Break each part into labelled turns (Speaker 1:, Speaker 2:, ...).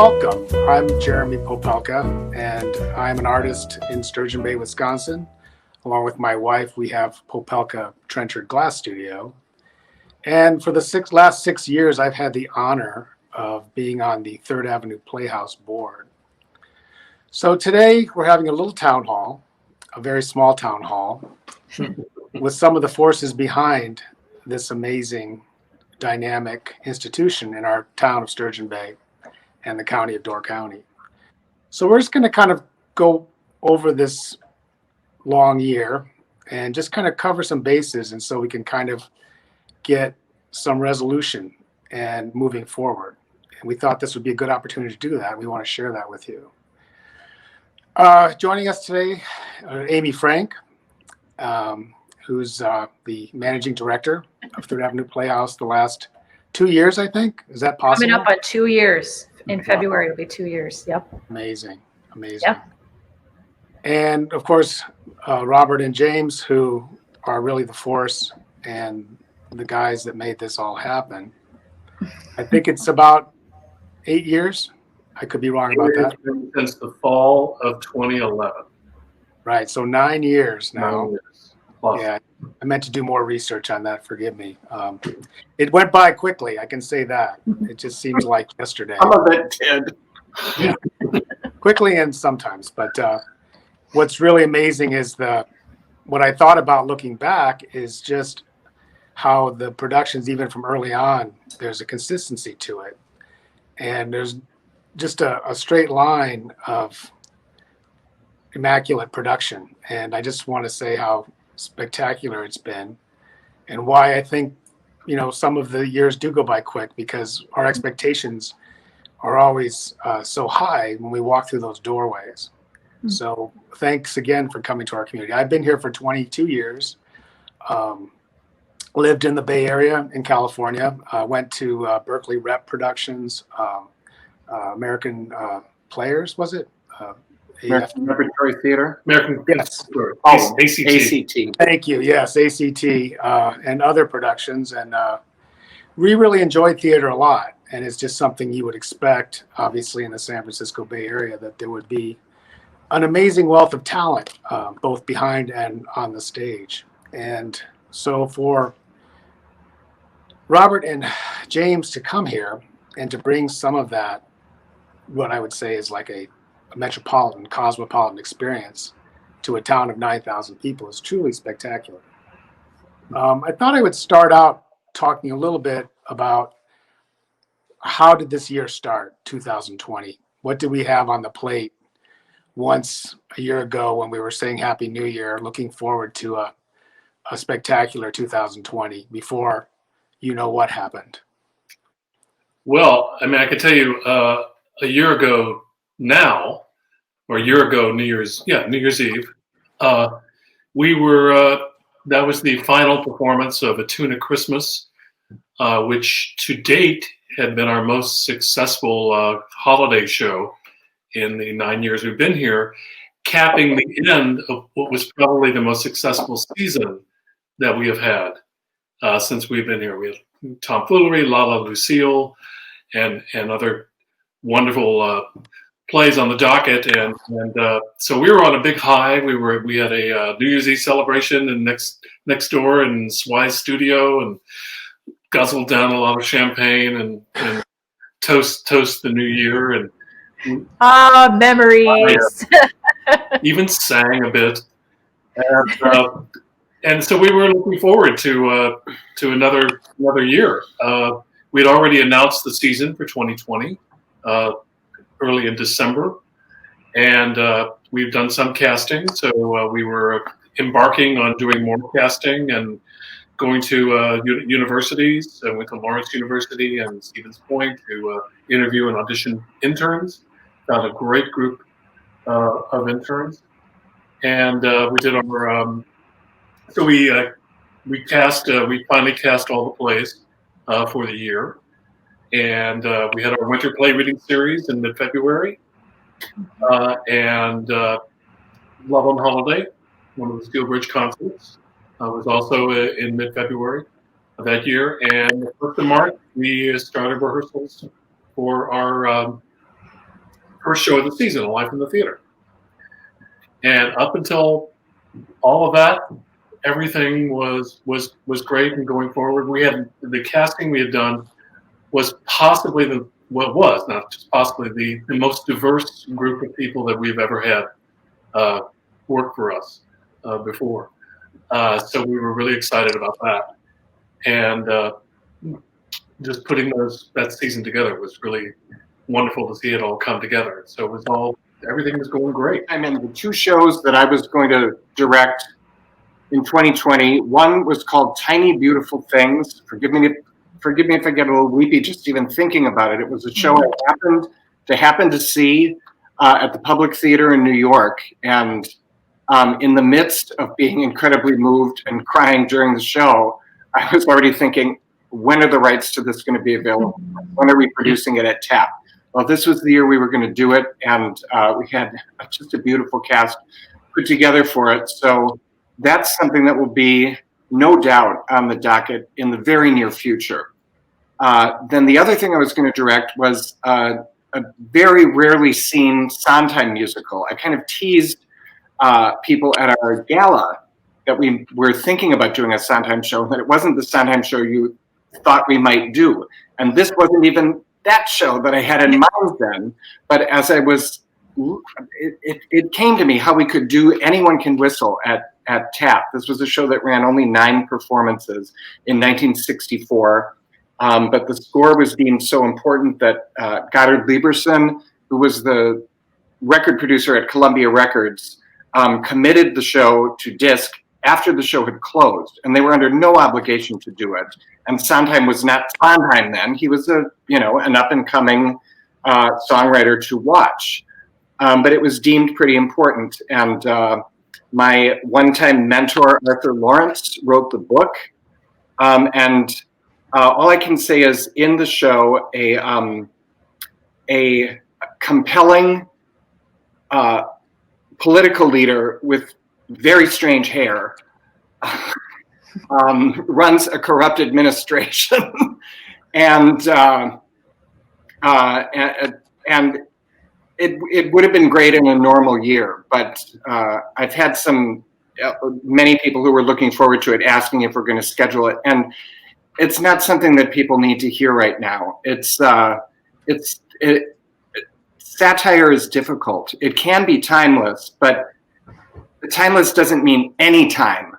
Speaker 1: Welcome. I'm Jeremy Popelka, and I'm an artist in Sturgeon Bay, Wisconsin. Along with my wife, we have Popelka Trenchard Glass Studio. And for the last 6 years, I've had the honor of being on the Third Avenue Playhouse board. So today we're having a little town hall, a very small town hall, with some of the forces behind this amazing, dynamic institution in our town of Sturgeon Bay and the county of Door County. So we're just going to kind of go over this long year and just kind of cover some bases, and so we can kind of get some resolution and moving forward. And we thought this would be a good opportunity to do that. We want to share that with you. Joining us today, Amy Frank, who's the managing director of Third Avenue Playhouse the last 2 years, I think. Is that possible?
Speaker 2: Coming up on 2 years. In February, it'll be 2 years. Yep.
Speaker 1: Amazing.
Speaker 2: Yep.
Speaker 1: And of course, Robert and James, who are really the force and the guys that made this all happen. I think it's about 8 years. I could be wrong about that.
Speaker 3: Since the fall of 2011.
Speaker 1: Right. So 9 years now.
Speaker 3: 9 years. Plus.
Speaker 1: Yeah. I meant to do more research on that. Forgive me. It went by quickly. I can say that. It just seems like yesterday.
Speaker 3: Some of it did.
Speaker 1: Yeah. Quickly and sometimes. But what's really amazing is what I thought about looking back is just how the productions, even from early on, there's a consistency to it. And there's just a straight line of immaculate production. And I just want to say how spectacular it's been, and why I think, some of the years do go by quick, because our expectations are always so high when we walk through those doorways. Mm-hmm. So thanks again for coming to our community. I've been here for 22 years, lived in the Bay Area in California, went to Berkeley Rep Productions, American Players, was it?
Speaker 3: American Repertory Theater?
Speaker 1: Yes.
Speaker 3: Oh, ACT.
Speaker 1: Thank you. Yes, ACT and other productions. And we really enjoy theater a lot. And it's just something you would expect, obviously, in the San Francisco Bay Area, that there would be an amazing wealth of talent, both behind and on the stage. And so for Robert and James to come here and to bring some of that, what I would say is like a metropolitan, cosmopolitan experience to a town of 9,000 people is truly spectacular. I thought I would start out talking a little bit about how did this year start, 2020? What did we have on the plate once a year ago when we were saying Happy New Year, looking forward to a spectacular 2020 before what happened?
Speaker 3: Well, I can tell you a year ago now, or a year ago, New Year's Eve, we were, that was the final performance of A Tune at Christmas, which to date had been our most successful holiday show in the 9 years we've been here, capping the end of what was probably the most successful season that we have had since we've been here. We had Tomfoolery, La La Lucille, and other wonderful plays on the docket, and so we were on a big high. We had a New Year's Eve celebration and next door in Swy's studio, and guzzled down a lot of champagne and toast the new year, and
Speaker 2: memories.
Speaker 3: Even sang a bit, and so we were looking forward to another year. We'd already announced the season for 2020. Early in December, and we've done some casting. So we were embarking on doing more casting and going to universities. I went to Lawrence University and Stevens Point to interview and audition interns. Found a great group of interns, and we did our. So we cast. We finally cast all the plays for the year. And we had our winter play reading series in mid-February, and Love on Holiday, one of the Steel Bridge concerts, was also in mid-February of that year. And the 1st of March, we started rehearsals for our first show of the season, Live in the Theater. And up until all of that, everything was great and going forward. We had the casting we had done was possibly not just possibly the most diverse group of people that we've ever had work for us before. So we were really excited about that. And just putting that season together was really wonderful to see it all come together. So it was everything was going great.
Speaker 4: I mean, the two shows that I was going to direct in 2020, one was called Tiny Beautiful Things. Forgive me if I get a little weepy just even thinking about it. It was a show I happened to see at the Public Theater in New York. And in the midst of being incredibly moved and crying during the show, I was already thinking, when are the rights to this going to be available? When are we producing it at TAP? Well, this was the year we were going to do it, and we had just a beautiful cast put together for it. So that's something that will be, no doubt, on the docket in the very near future. Then the other thing I was going to direct was a very rarely seen Sondheim musical. I kind of teased people at our gala that we were thinking about doing a Sondheim show, that it wasn't the Sondheim show you thought we might do. And this wasn't even that show that I had in mind then. But as I was, it came to me how we could do Anyone Can Whistle at TAP. This was a show that ran only 9 performances in 1964. But the score was deemed so important that Goddard Lieberson, who was the record producer at Columbia Records, committed the show to disc after the show had closed, and they were under no obligation to do it. And Sondheim was not Sondheim then; he was an up and coming songwriter to watch. But it was deemed pretty important, and my one-time mentor Arthur Lawrence wrote the book. And all I can say is, in the show, a compelling political leader with very strange hair runs a corrupt administration, and it would have been great in a normal year, but I've had many people who were looking forward to it asking if we're going to schedule it, and it's not something that people need to hear right now. Satire is difficult. It can be timeless, but the timeless doesn't mean any time.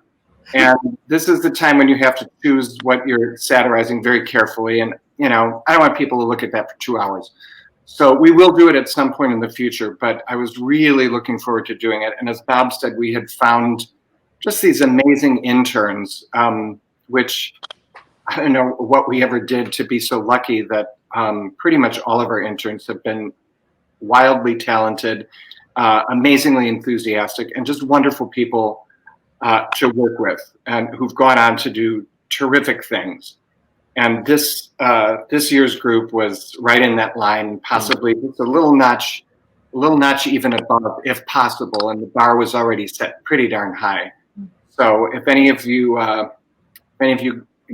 Speaker 4: And this is the time when you have to choose what you're satirizing very carefully. And, I don't want people to look at that for 2 hours. So we will do it at some point in the future, but I was really looking forward to doing it. And as Bob said, we had found just these amazing interns, which I don't know what we ever did to be so lucky that pretty much all of our interns have been wildly talented, amazingly enthusiastic, and just wonderful people to work with, and who've gone on to do terrific things. And this year's group was right in that line, possibly just a little notch even above, if possible. And the bar was already set pretty darn high. So if any of you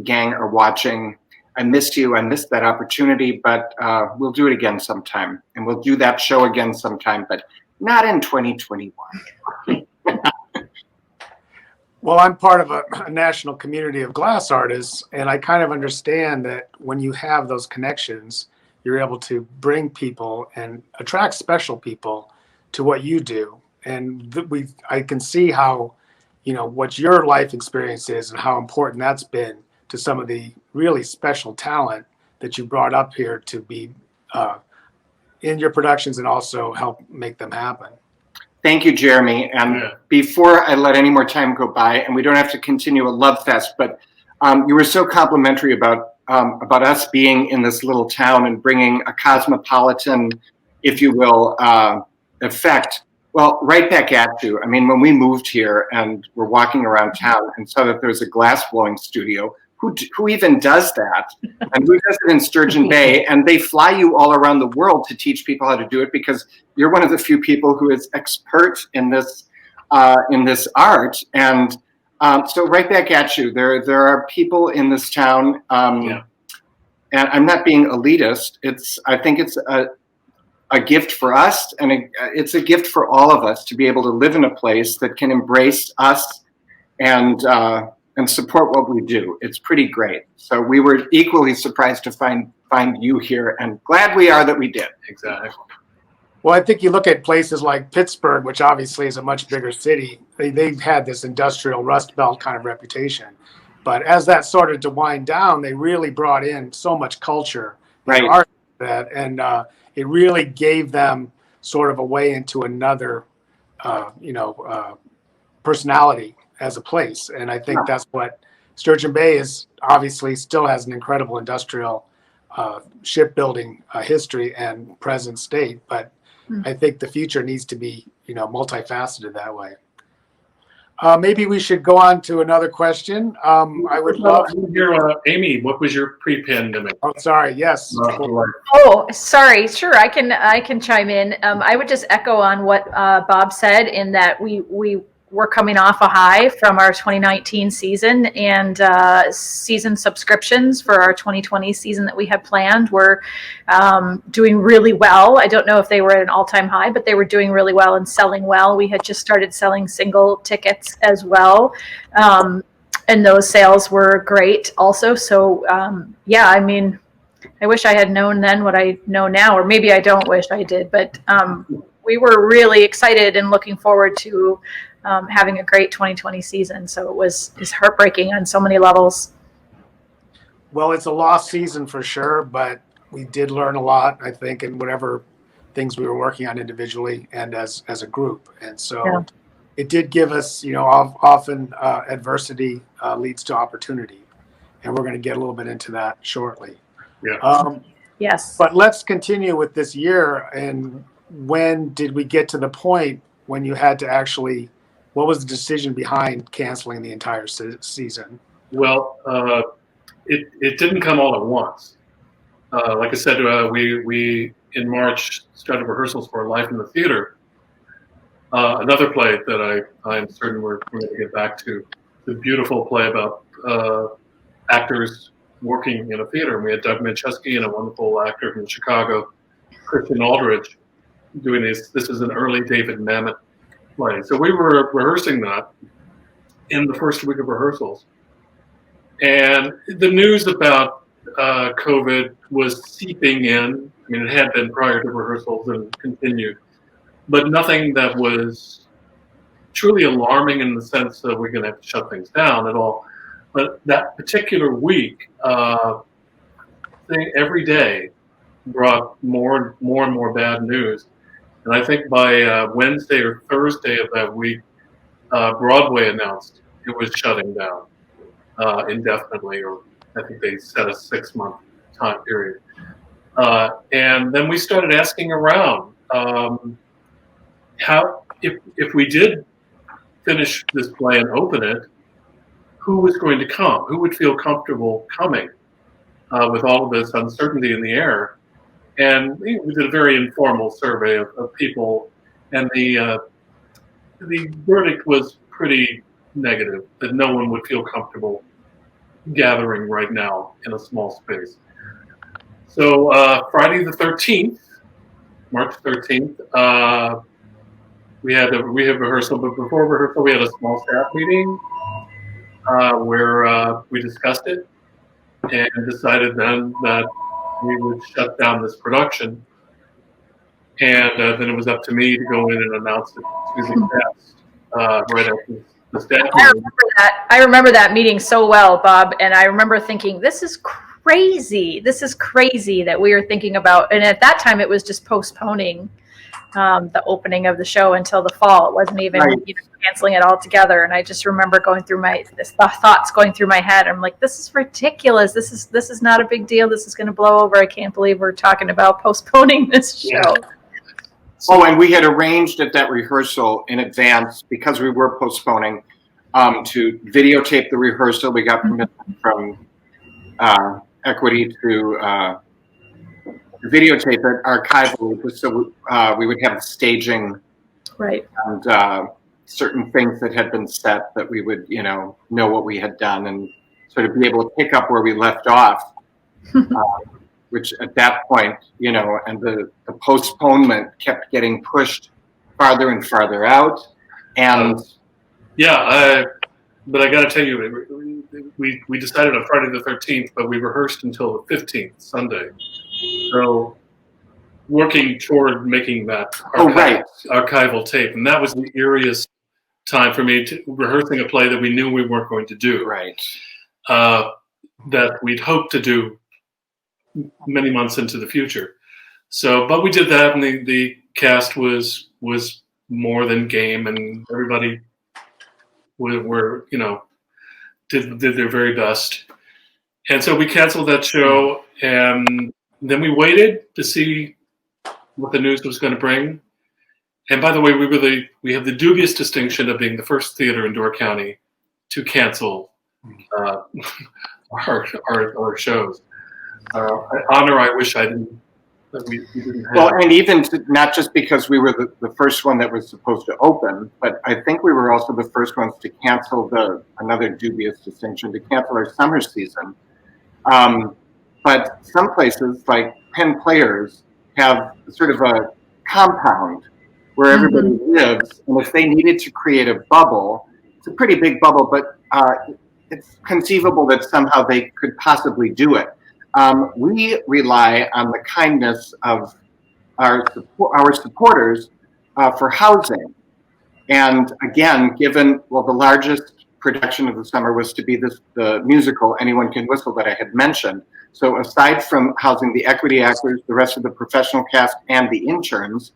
Speaker 4: gang are watching, I missed you. I missed that opportunity, but we'll do it again sometime, and we'll do that show again sometime, but not in 2021.
Speaker 1: Well, I'm part of a national community of glass artists, and I kind of understand that when you have those connections, you're able to bring people and attract special people to what you do. And I can see how, what your life experience is and how important that's been to some of the really special talent that you brought up here to be in your productions and also help make them happen.
Speaker 4: Thank you, Jeremy. And before I let any more time go by, and we don't have to continue a love fest, but you were so complimentary about us being in this little town and bringing a cosmopolitan, if you will, effect. Well, right back at you. I mean, when we moved here and we're walking around town and saw that there's a glass blowing studio, who even does that? And who does it in Sturgeon Bay? And they fly you all around the world to teach people how to do it, because you're one of the few people who is expert in this art. And so right back at you. There are people in this town, and I'm not being elitist. I think it's a gift for us, and it's a gift for all of us to be able to live in a place that can embrace us and support what we do. It's pretty great. So we were equally surprised to find you here, and glad we are that we did.
Speaker 3: Exactly.
Speaker 1: Well, I think you look at places like Pittsburgh, which obviously is a much bigger city. They've had this industrial Rust Belt kind of reputation. But as that started to wind down, they really brought in so much culture and
Speaker 4: Right.
Speaker 1: art that, and it really gave them sort of a way into another, personality as a place. And I think that's what Sturgeon Bay is, obviously still has an incredible industrial shipbuilding history and present state. But I think the future needs to be, multifaceted that way. Maybe we should go on to another question. I would love
Speaker 3: to hear, Amy, what was your pre-pandemic?
Speaker 1: Oh, sorry. Yes.
Speaker 2: Oh, sorry. Sure, I can chime in. I would just echo on what Bob said, in that we were coming off a high from our 2019 season, and season subscriptions for our 2020 season that we had planned were doing really well. I don't know if they were at an all-time high, but they were doing really well and selling well. We had just started selling single tickets as well. And those sales were great also. So yeah, I mean, I wish I had known then what I know now, or maybe I don't wish I did, but we were really excited and looking forward to having a great 2020 season. So it's heartbreaking on so many levels.
Speaker 1: Well, it's a lost season for sure, but we did learn a lot, I think, in whatever things we were working on individually and as a group. And so it did give us, often adversity leads to opportunity. And we're going to get a little bit into that shortly.
Speaker 3: Yeah.
Speaker 2: Yes.
Speaker 1: But let's continue with this year. And when did we get to the point when you had to actually, what was the decision behind canceling the entire season?
Speaker 3: Well, it didn't come all at once. Like I said, we in March started rehearsals for Life in the Theater, another play that I'm certain we're going to get back to. The beautiful play about actors working in a theater. And we had Doug Manchesky and a wonderful actor from Chicago, Christian Aldridge, doing this. This is an early David Mamet play. So we were rehearsing that in the first week of rehearsals. And the news about COVID was seeping in. I mean, it had been prior to rehearsals and continued, but nothing that was truly alarming in the sense that we're going to have to shut things down at all. But that particular week, every day brought more and more bad news. And I think by Wednesday or Thursday of that week, Broadway announced it was shutting down indefinitely, or I think they set a 6-month time period. And then we started asking around how, if we did finish this play and open it, who was going to come? Who would feel comfortable coming with all of this uncertainty in the air? And we did a very informal survey of people, and the verdict was pretty negative, that no one would feel comfortable gathering right now in a small space. So Friday the 13th, March 13th, we had rehearsal, but before rehearsal we had a small staff meeting where we discussed it and decided then that we would shut down this production. And then it was up to me to go in and announce it to the cast right after the staff meeting.
Speaker 2: I remember that meeting so well, Bob, and I remember thinking, this is crazy. This is crazy that we were thinking about, and at that time it was just postponing the opening of the show until the fall. It wasn't even canceling it altogether. And I just remember going through thoughts going through my head. I'm like, this is ridiculous. This is not a big deal. This is going to blow over. I can't believe we're talking about postponing this show.
Speaker 3: Yeah.
Speaker 4: Oh, and we had arranged at that rehearsal in advance, because we were postponing, to videotape the rehearsal. We got permission from Equity to videotape it archivally, just so we would have staging,
Speaker 2: right,
Speaker 4: and certain things that had been set, that we would know what we had done and sort of be able to pick up where we left off. which at that point, and the postponement kept getting pushed farther and farther out. And
Speaker 3: but I got to tell you, we decided on Friday the 13th, but we rehearsed until the 15th, Sunday. So working toward making that archival tape, and that was the eeriest time for me rehearsing a play that we knew we weren't going to do.
Speaker 4: Right.
Speaker 3: That we'd hoped to do many months into the future. So, but we did that, and the cast was more than game, and everybody were did their very best. And so we canceled that show, and then we waited to see what the news was going to bring. And by the way, we have the dubious distinction of being the first theater in Door County to cancel our shows. Honor, I wish I didn't. We didn't have.
Speaker 4: Well, and even not just because we were the first one that was supposed to open, but I think we were also the first ones to cancel another dubious distinction, to cancel our summer season. But some places, like Penn Players, have sort of a compound where everybody lives, and if they needed to create a bubble, it's a pretty big bubble, but it's conceivable that somehow they could possibly do it. We rely on the kindness of our supporters for housing. And again, given, the largest production of the summer was to be the musical Anyone Can Whistle that I had mentioned. So aside from housing the equity actors, the rest of the professional cast, and the interns,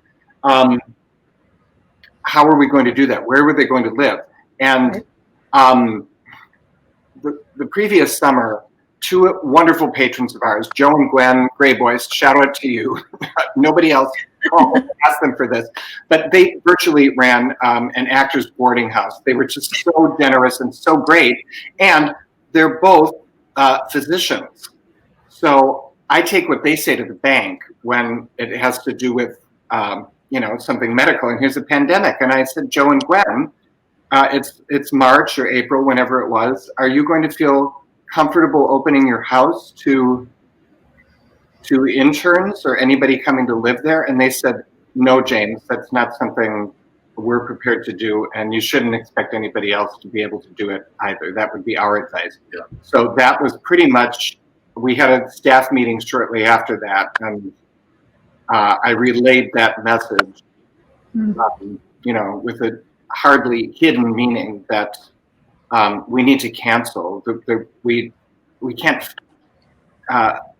Speaker 4: how are we going to do that? Where were they going to live? And the previous summer, two wonderful patrons of ours, Joe and Gwen Grayboys, shout out to you. Nobody else asked them for this, but they virtually ran an actors boarding house. They were just so generous and so great. And they're both physicians. So I take what they say to the bank when it has to do with, something medical. And here's a pandemic. And I said, Joe and Gwen, it's March or April, whenever it was. Are you going to feel comfortable opening your house to interns or anybody coming to live there? And they said, no, James, that's not something we're prepared to do, and you shouldn't expect anybody else to be able to do it either. That would be our advice.
Speaker 3: Yeah.
Speaker 4: So that was pretty much, we had a staff meeting shortly after that, and I relayed that message, with a hardly hidden meaning that we need to cancel. We can't.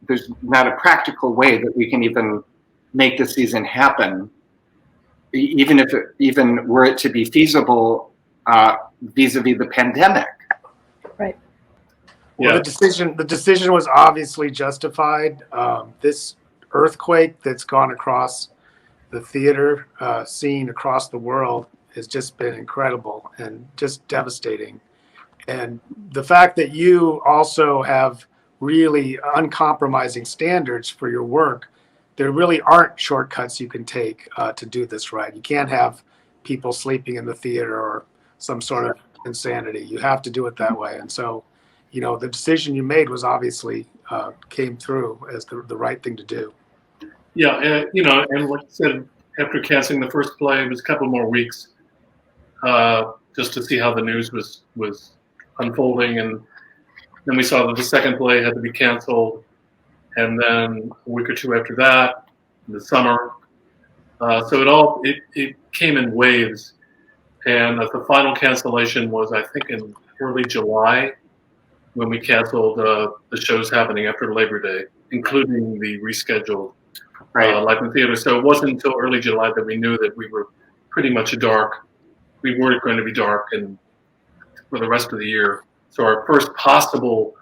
Speaker 4: There's not a practical way that we can even make the season happen, even if were it to be feasible vis-a-vis the pandemic.
Speaker 2: Right.
Speaker 1: Well, the decision was obviously justified. This earthquake that's gone across the theater scene across the world has just been incredible and just devastating. And the fact that you also have really uncompromising standards for your work, there really aren't shortcuts you can take to do this right. You can't have people sleeping in the theater or some sort of insanity. You have to do it that way. And so, the decision you made was obviously came through as the right thing to do.
Speaker 3: Yeah, and like I said, after canceling the first play, it was a couple more weeks just to see how the news was unfolding, and then we saw that the second play had to be canceled, and then a week or two after that, in the summer. So it came in waves, and the final cancellation was, I think, in early July, when we canceled the shows happening after Labor Day, including the rescheduled Life in Theater. So it wasn't until early July that we knew that we were pretty much dark. We weren't going to be dark for the rest of the year. So our first possible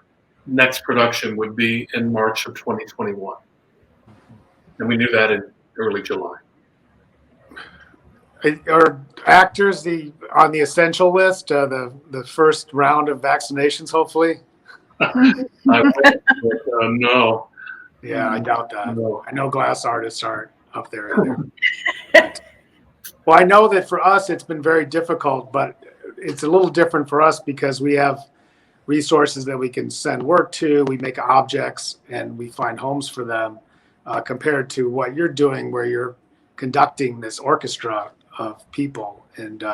Speaker 3: next production would be in March of 2021. And we knew that in early July.
Speaker 1: Are actors on the essential list, the first round of vaccinations, hopefully?
Speaker 3: No.
Speaker 1: Yeah, I doubt that.
Speaker 3: No.
Speaker 1: I know glass artists aren't up there either. Well, I know that for us it's been very difficult, but it's a little different for us because we have resources that we can send work to. We make objects and we find homes for them, compared to what you're doing, where you're conducting this orchestra of people. And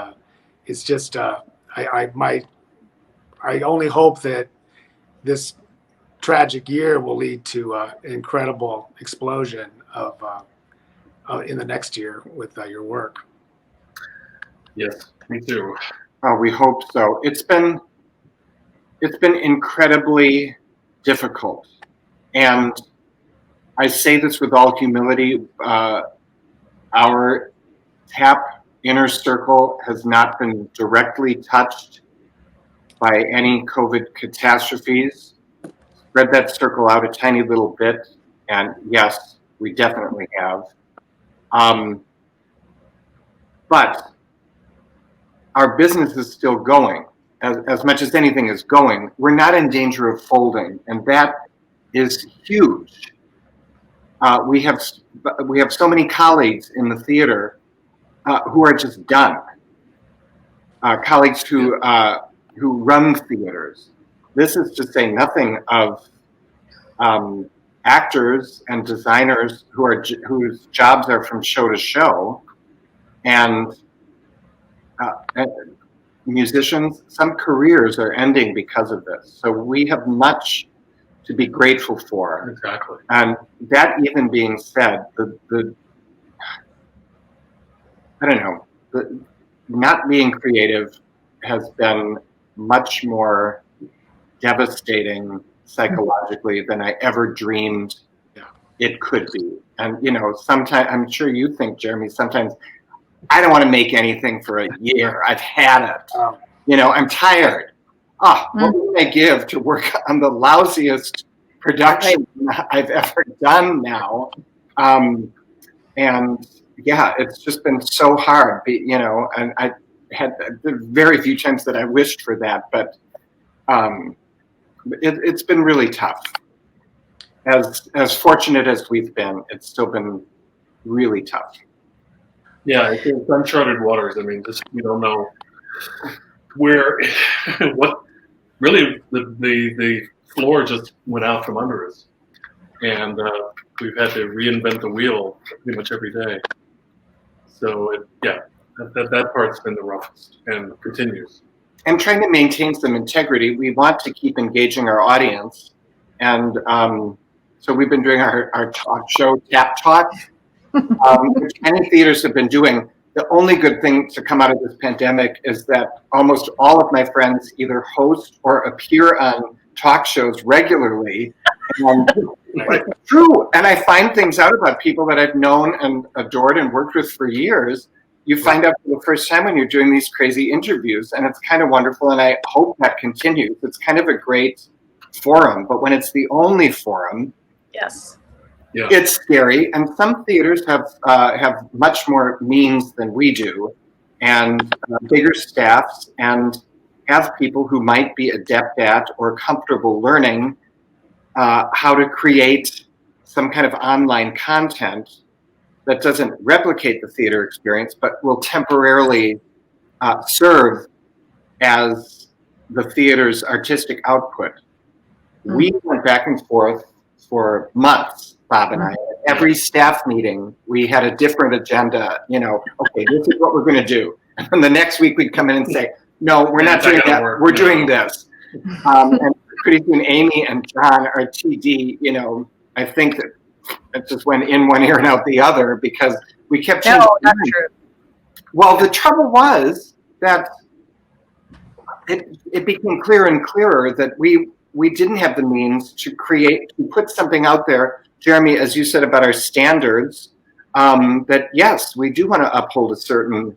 Speaker 1: it's just, I only hope that this tragic year will lead to an incredible explosion of in the next year with your work.
Speaker 3: Yes, me too.
Speaker 4: We hope so. It's been incredibly difficult, and I say this with all humility. Our TAP inner circle has not been directly touched by any COVID catastrophes. Spread that circle out a tiny little bit, and yes, we definitely have. But our business is still going. As much as anything is going, we're not in danger of folding, and that is huge. We have so many colleagues in the theater who are just done. Colleagues who run theaters. This is to say nothing of actors and designers whose jobs are from show to show, and musicians. Some careers are ending because of this. So we have much to be grateful for.
Speaker 3: Exactly.
Speaker 4: And that even being said, the I don't know, the not being creative has been much more devastating psychologically than I ever dreamed it could be. And sometimes, I'm sure you think, Jeremy, sometimes I don't want to make anything for a year. I've had it. I'm tired. What would I give to work on the lousiest production I've ever done now? And yeah, it's just been so hard, and I had very few times that I wished for that, but it's been really tough. As fortunate as we've been, it's still been really tough.
Speaker 3: Yeah, it's uncharted waters. I mean, just we don't know where, what really the floor just went out from under us, and we've had to reinvent the wheel pretty much every day. So that part's been the roughest and continues.
Speaker 4: And trying to maintain some integrity, we want to keep engaging our audience, and so we've been doing our talk show, Tap Talk, which many theaters have been doing. The only good thing to come out of this pandemic is that almost all of my friends either host or appear on talk shows regularly. And it's true. And I find things out about people that I've known and adored and worked with for years. You find out for the first time when you're doing these crazy interviews, and it's kind of wonderful, and I hope that continues. It's kind of a great forum, but when it's the only forum,
Speaker 2: yes,
Speaker 4: it's scary. And some theaters have much more means than we do, and bigger staffs, and have people who might be adept at or comfortable learning how to create some kind of online content that doesn't replicate the theater experience, but will temporarily serve as the theater's artistic output. We went back and forth for months, Bob and I. At every staff meeting, we had a different agenda. Okay, this is what we're going to do. And the next week, we'd come in and say, no, we're not doing that. We're doing this. And pretty soon, Amy and John are TD. I think that it just went in one ear and out the other because we kept changing.
Speaker 2: No, not true.
Speaker 4: Well, the trouble was that it became clearer and clearer that we didn't have the means to put something out there, Jeremy, as you said about our standards, that yes, we do want to uphold a certain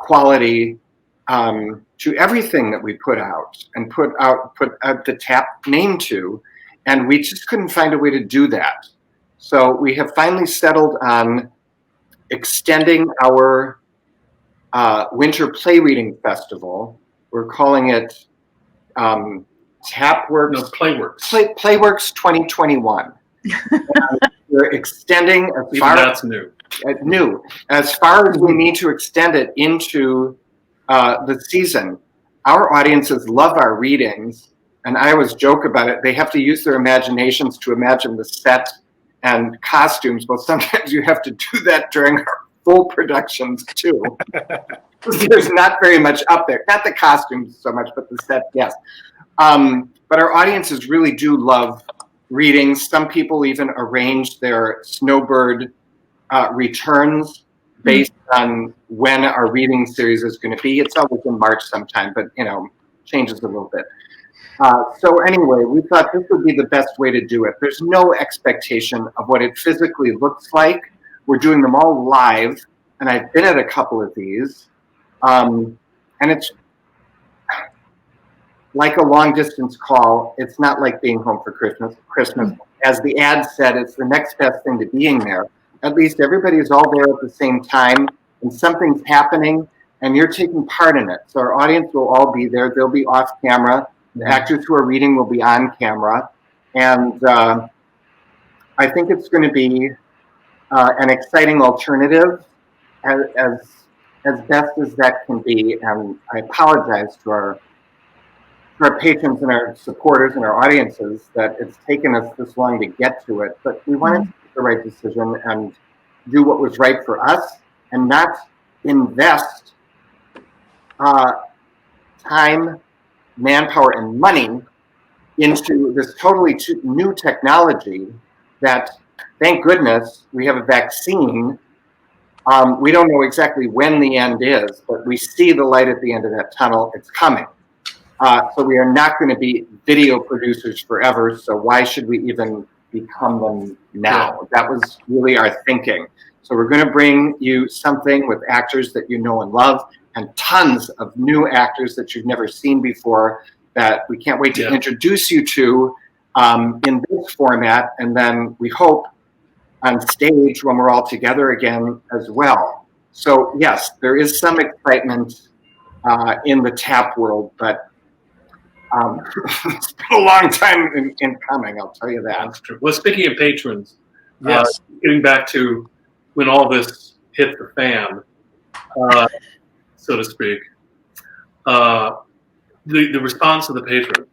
Speaker 4: quality to everything that we put out and put out the TAP name to, and we just couldn't find a way to do that. So we have finally settled on extending our Winter Play Reading Festival. We're calling it TAPworks.
Speaker 3: No, Playworks.
Speaker 4: Playworks 2021. We're extending as far
Speaker 3: that's new.
Speaker 4: As far as we need to extend it into the season. Our audiences love our readings, and I always joke about it, they have to use their imaginations to imagine the set and costumes. Well, sometimes you have to do that during our full productions too. There's not very much up there. Not the costumes so much, but the set, yes. But our audiences really do love reading. Some people even arrange their snowbird returns based on when our reading series is going to be. It's always in March sometime, but changes a little bit. So anyway, we thought this would be the best way to do it. There's no expectation of what it physically looks like. We're doing them all live, and I've been at a couple of these. And it's like a long distance call. It's not like being home for Christmas. As the ad said, it's the next best thing to being there. At least everybody's all there at the same time, and something's happening, and you're taking part in it. So our audience will all be there. They'll be off camera. The actors who are reading will be on camera. And I think it's going to be an exciting alternative as best as that can be. And I apologize to our patrons and our supporters and our audiences that it's taken us this long to get to it. But we wanted to make the right decision and do what was right for us and not invest time, manpower, and money into this totally new technology that, thank goodness, we have a vaccine. We don't know exactly when the end is, but we see the light at the end of that tunnel. It's coming. So we are not going to be video producers forever, so why should we even become them now? That was really our thinking. So we're going to bring you something with actors that you know and love, and tons of new actors that you've never seen before that we can't wait to introduce you to in this format, and then we hope on stage when we're all together again as well. So yes, there is some excitement in the tap world, but it's been a long time in coming, I'll tell you that.
Speaker 3: That's true. Well, speaking of patrons,
Speaker 1: Yes.
Speaker 3: getting back to when all this hit the fan, so to speak, the response of the patron.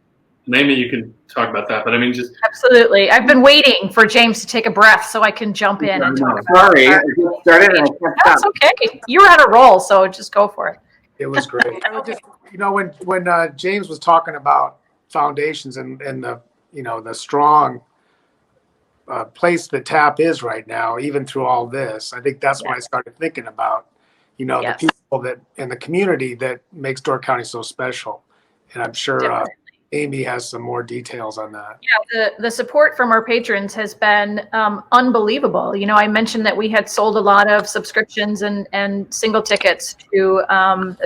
Speaker 3: Maybe you can talk about that, but I mean, just
Speaker 2: Absolutely. I've been waiting for James to take a breath so I can jump in and talk about
Speaker 4: Sorry, I
Speaker 2: it.
Speaker 4: just started and I can't
Speaker 2: That's
Speaker 4: stop.
Speaker 2: okay. You were on a roll, so just go for it.
Speaker 1: It was great. I would just, when James was talking about foundations and the, the strong place the tap is right now, even through all this, I think that's when I started thinking about, the people that in the community that makes Door County so special. And I'm sure Amy has some more details on that.
Speaker 2: Yeah, the support from our patrons has been unbelievable. I mentioned that we had sold a lot of subscriptions and single tickets to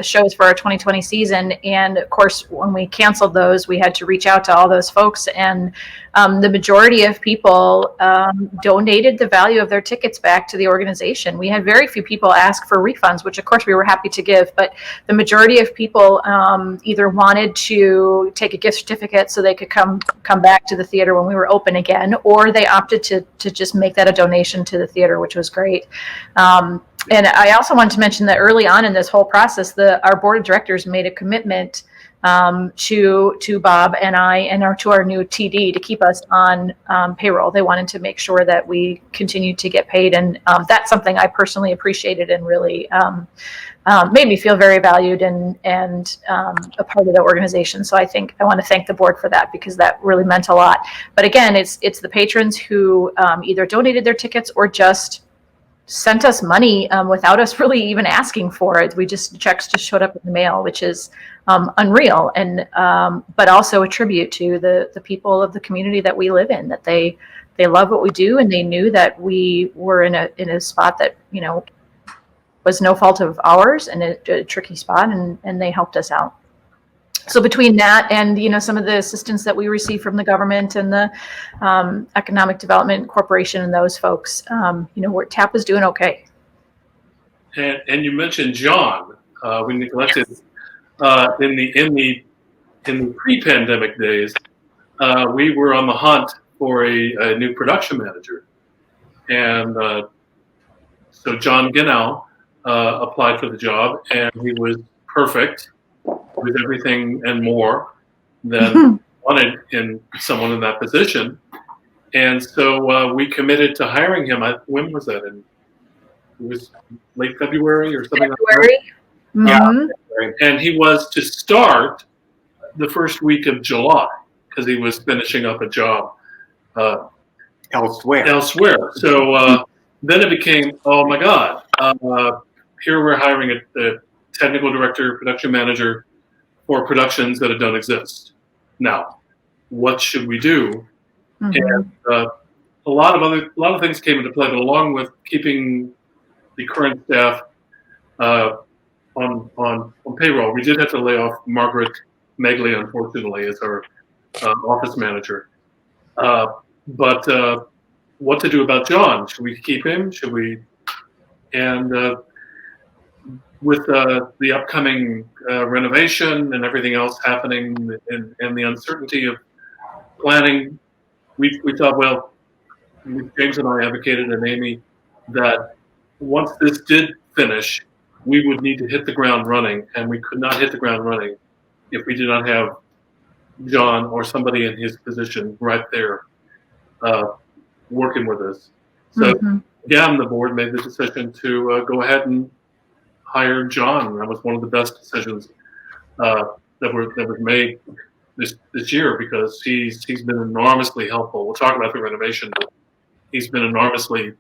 Speaker 2: shows for our 2020 season. And of course, when we canceled those, we had to reach out to all those folks. And the majority of people donated the value of their tickets back to the organization. We had very few people ask for refunds, which of course we were happy to give. But the majority of people either wanted to take a gift certificate so they could come back to the theater when we were open again, or they opted to just make that a donation to the theater, which was great. And I also wanted to mention that early on in this whole process, our board of directors made a commitment to Bob and I and to our new TD to keep us on payroll. They wanted to make sure that we continued to get paid, and that's something I personally appreciated and really made me feel very valued and a part of the organization. So I think I want to thank the board for that, because that really meant a lot. But again, it's the patrons who either donated their tickets or just sent us money without us really even asking for it. Checks just showed up in the mail, which is unreal, and but also a tribute to the people of the community that we live in, that they love what we do, and they knew that we were in a spot that was no fault of ours and a tricky spot, and they helped us out. So between that and some of the assistance that we receive from the government and the Economic Development Corporation and those folks, TAP is doing okay.
Speaker 3: and you mentioned John. We neglected in the pre-pandemic days. We were on the hunt for a new production manager, and so John Ginnell applied for the job, and he was perfect with everything and more than wanted in someone in that position. And so we committed to hiring him. When was that? It was late February or something like that.
Speaker 2: Mhm.
Speaker 3: And he was to start the first week of July because he was finishing up a job
Speaker 4: Elsewhere.
Speaker 3: So then it became, oh my God, here we're hiring a technical director, production manager for productions that don't exist. Now, what should we do?
Speaker 2: Mhm.
Speaker 3: And a lot of things came into play, but along with keeping the current staff on payroll, we did have to lay off Margaret Megley, unfortunately, as our office manager. But what to do about John? Should we keep him? Should we? And with the upcoming renovation and everything else happening, and the uncertainty of planning, we thought, well, James and I advocated, and Amy, that once this did finish, we would need to hit the ground running, and we could not hit the ground running if we did not have John or somebody in his position right there working with us. So again, the board made the decision to go ahead and hire John. That was one of the best decisions that was made this year, because he's been enormously helpful. We'll talk about the renovation, but he's been enormously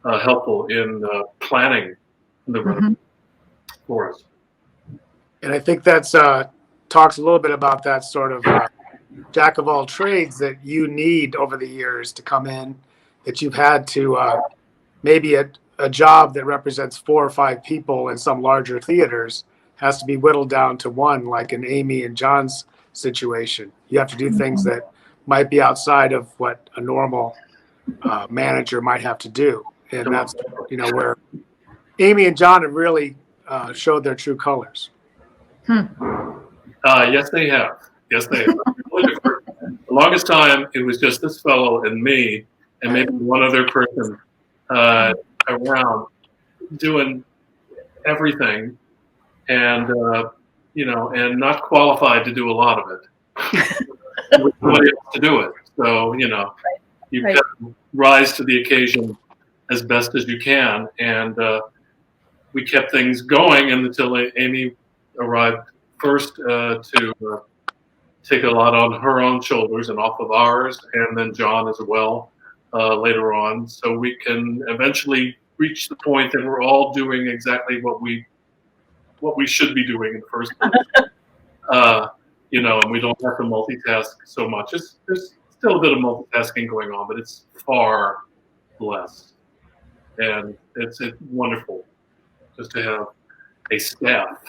Speaker 3: helpful in planning the renovation for us.
Speaker 1: And I think that's talks a little bit about that sort of jack of all trades that you need over the years to come in, that you've had to maybe a job that represents 4 or 5 people in some larger theaters has to be whittled down to one, like in Amy and John's situation. You have to do things that might be outside of what a normal manager might have to do. And that's, where Amy and John have really showed their true colors.
Speaker 3: Yes, they have. Yes, they have. The longest time, it was just this fellow and me, and maybe one other person around doing everything, and and not qualified to do a lot of it. With somebody else to do it. So you can rise to the occasion as best as you can, and we kept things going until Amy arrived first to take a lot on her own shoulders and off of ours, and then John as well later on, so we can eventually reach the point that we're all doing exactly what we should be doing in the first place. And we don't have to multitask so much. There's still a bit of multitasking going on, but it's far less, and it's wonderful just to have a staff.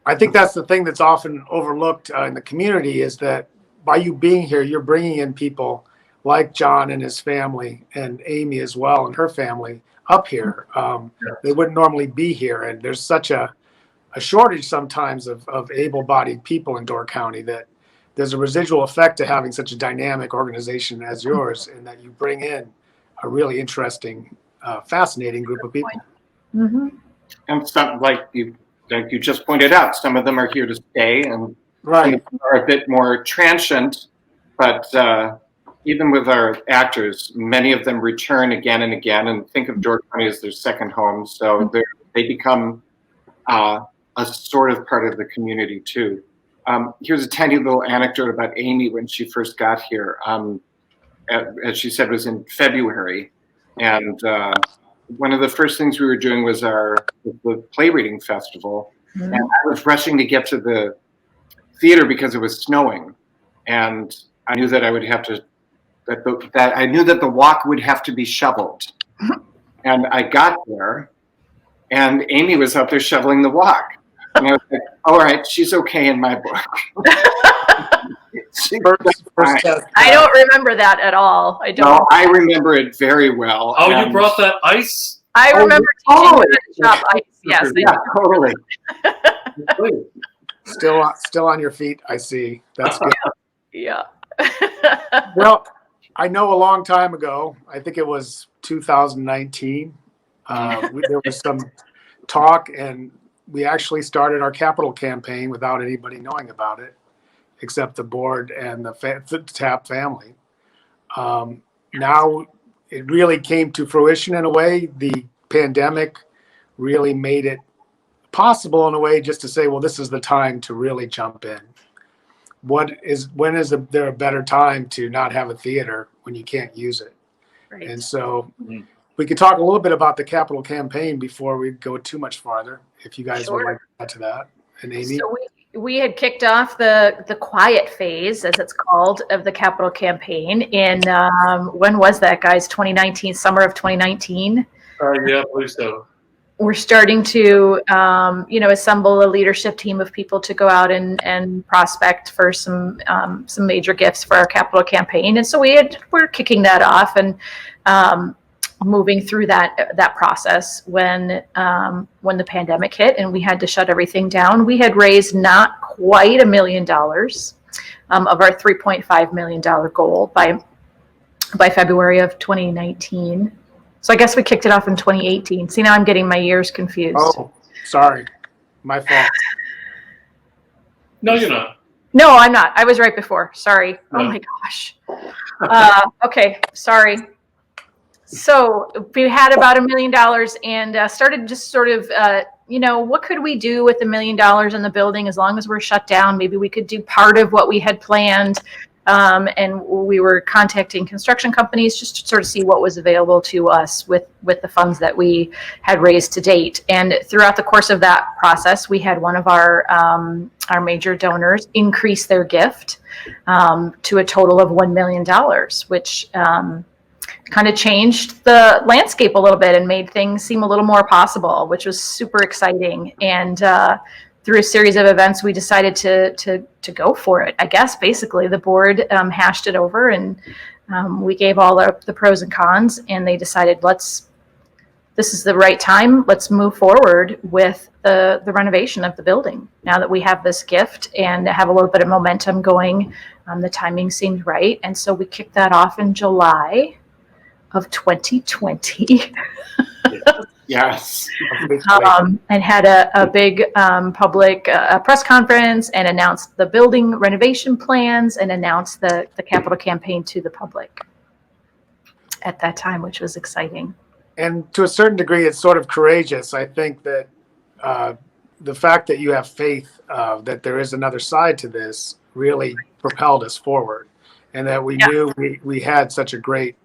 Speaker 1: I think that's the thing that's often overlooked in the community, is that by you being here, you're bringing in people like John and his family, and Amy as well and her family up here. They wouldn't normally be here, and there's such a shortage sometimes of able-bodied people in Door County that there's a residual effect to having such a dynamic organization as yours, and that you bring in a really interesting, fascinating group of people.
Speaker 4: And some, like you just pointed out, some of them are here to stay, and
Speaker 1: Right.
Speaker 4: some are a bit more transient. But even with our actors, many of them return again and again, and think of Door County as their second home. So they become a sort of part of the community too. Here's a tiny little anecdote about Amy when she first got here. As she said, it was in February, and one of the first things we were doing was the play reading festival, and I was rushing to get to the theater because it was snowing, and I knew that I would have to I knew that the walk would have to be shoveled, and I got there, and Amy was out there shoveling the walk, and I was like, "All right, she's okay in my book."
Speaker 2: I don't remember that at all. I don't.
Speaker 4: No, I remember it very well.
Speaker 3: Oh, you brought that ice?
Speaker 2: I remember teaching you how to chop ice. Yes,
Speaker 4: yeah, totally.
Speaker 1: Still on your feet, I see. That's good.
Speaker 2: Yeah.
Speaker 1: Well, I know a long time ago, I think it was 2019, there was some talk, and we actually started our capital campaign without anybody knowing about it. except the board and the Tapp family. Now it really came to fruition in a way. The pandemic really made it possible in a way just to say, well, this is the time to really jump in. When is there a better time to not have a theater when you can't use it?
Speaker 2: Right.
Speaker 1: And so we could talk a little bit about the capital campaign before we go too much farther, if you guys would like to add to that. And Amy?
Speaker 2: So we had kicked off the quiet phase, as it's called, of the capital campaign in, when was that, guys? 2019, summer of 2019?
Speaker 3: Yeah, I believe so.
Speaker 2: We're starting to, assemble a leadership team of people to go out and prospect for some major gifts for our capital campaign. And so we're kicking that off and moving through that process when the pandemic hit and we had to shut everything down. We had raised not quite $1 million of our $3.5 million goal by February of 2019. So I guess we kicked it off in 2018. See, now I'm getting my years confused.
Speaker 1: Oh, sorry. My fault.
Speaker 3: No, you're not.
Speaker 2: No, I'm not. I was right before. Sorry.
Speaker 3: No.
Speaker 2: Oh my gosh. Okay, sorry. So we had about $1 million and started just sort of, what could we do with $1 million in the building as long as we're shut down? Maybe we could do part of what we had planned. And we were contacting construction companies just to sort of see what was available to us with the funds that we had raised to date. And throughout the course of that process, we had one of our major donors increase their gift to a total of $1 million, which kind of changed the landscape a little bit and made things seem a little more possible, which was super exciting. And through a series of events, we decided to go for it. I guess basically the board hashed it over and we gave all the pros and cons, and they decided this is the right time. Let's move forward with the renovation of the building. Now that we have this gift and have a little bit of momentum going, the timing seemed right. And so we kicked that off in July of 2020.
Speaker 4: Yes.
Speaker 2: And had a big public press conference and announced the building renovation plans and announced the capital campaign to the public at that time, which was exciting.
Speaker 1: And to a certain degree, it's sort of courageous. I think that the fact that you have faith that there is another side to this really propelled us forward, and that we knew we had such a great,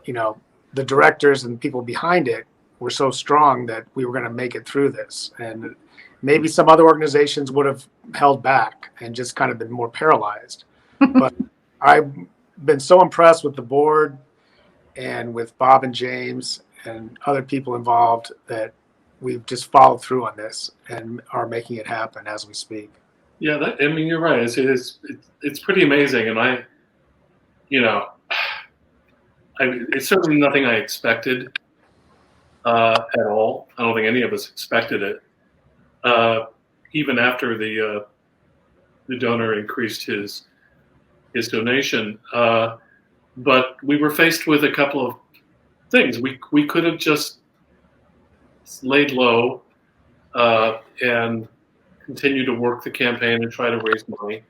Speaker 1: the directors and people behind it were so strong that we were going to make it through this. And maybe some other organizations would have held back and just kind of been more paralyzed. But I've been so impressed with the board and with Bob and James and other people involved that we've just followed through on this and are making it happen as we speak.
Speaker 3: Yeah, you're right. It's pretty amazing. And it's certainly nothing I expected at all. I don't think any of us expected it. Even after the donor increased his donation, but we were faced with a couple of things. We could have just laid low and continued to work the campaign and try to raise money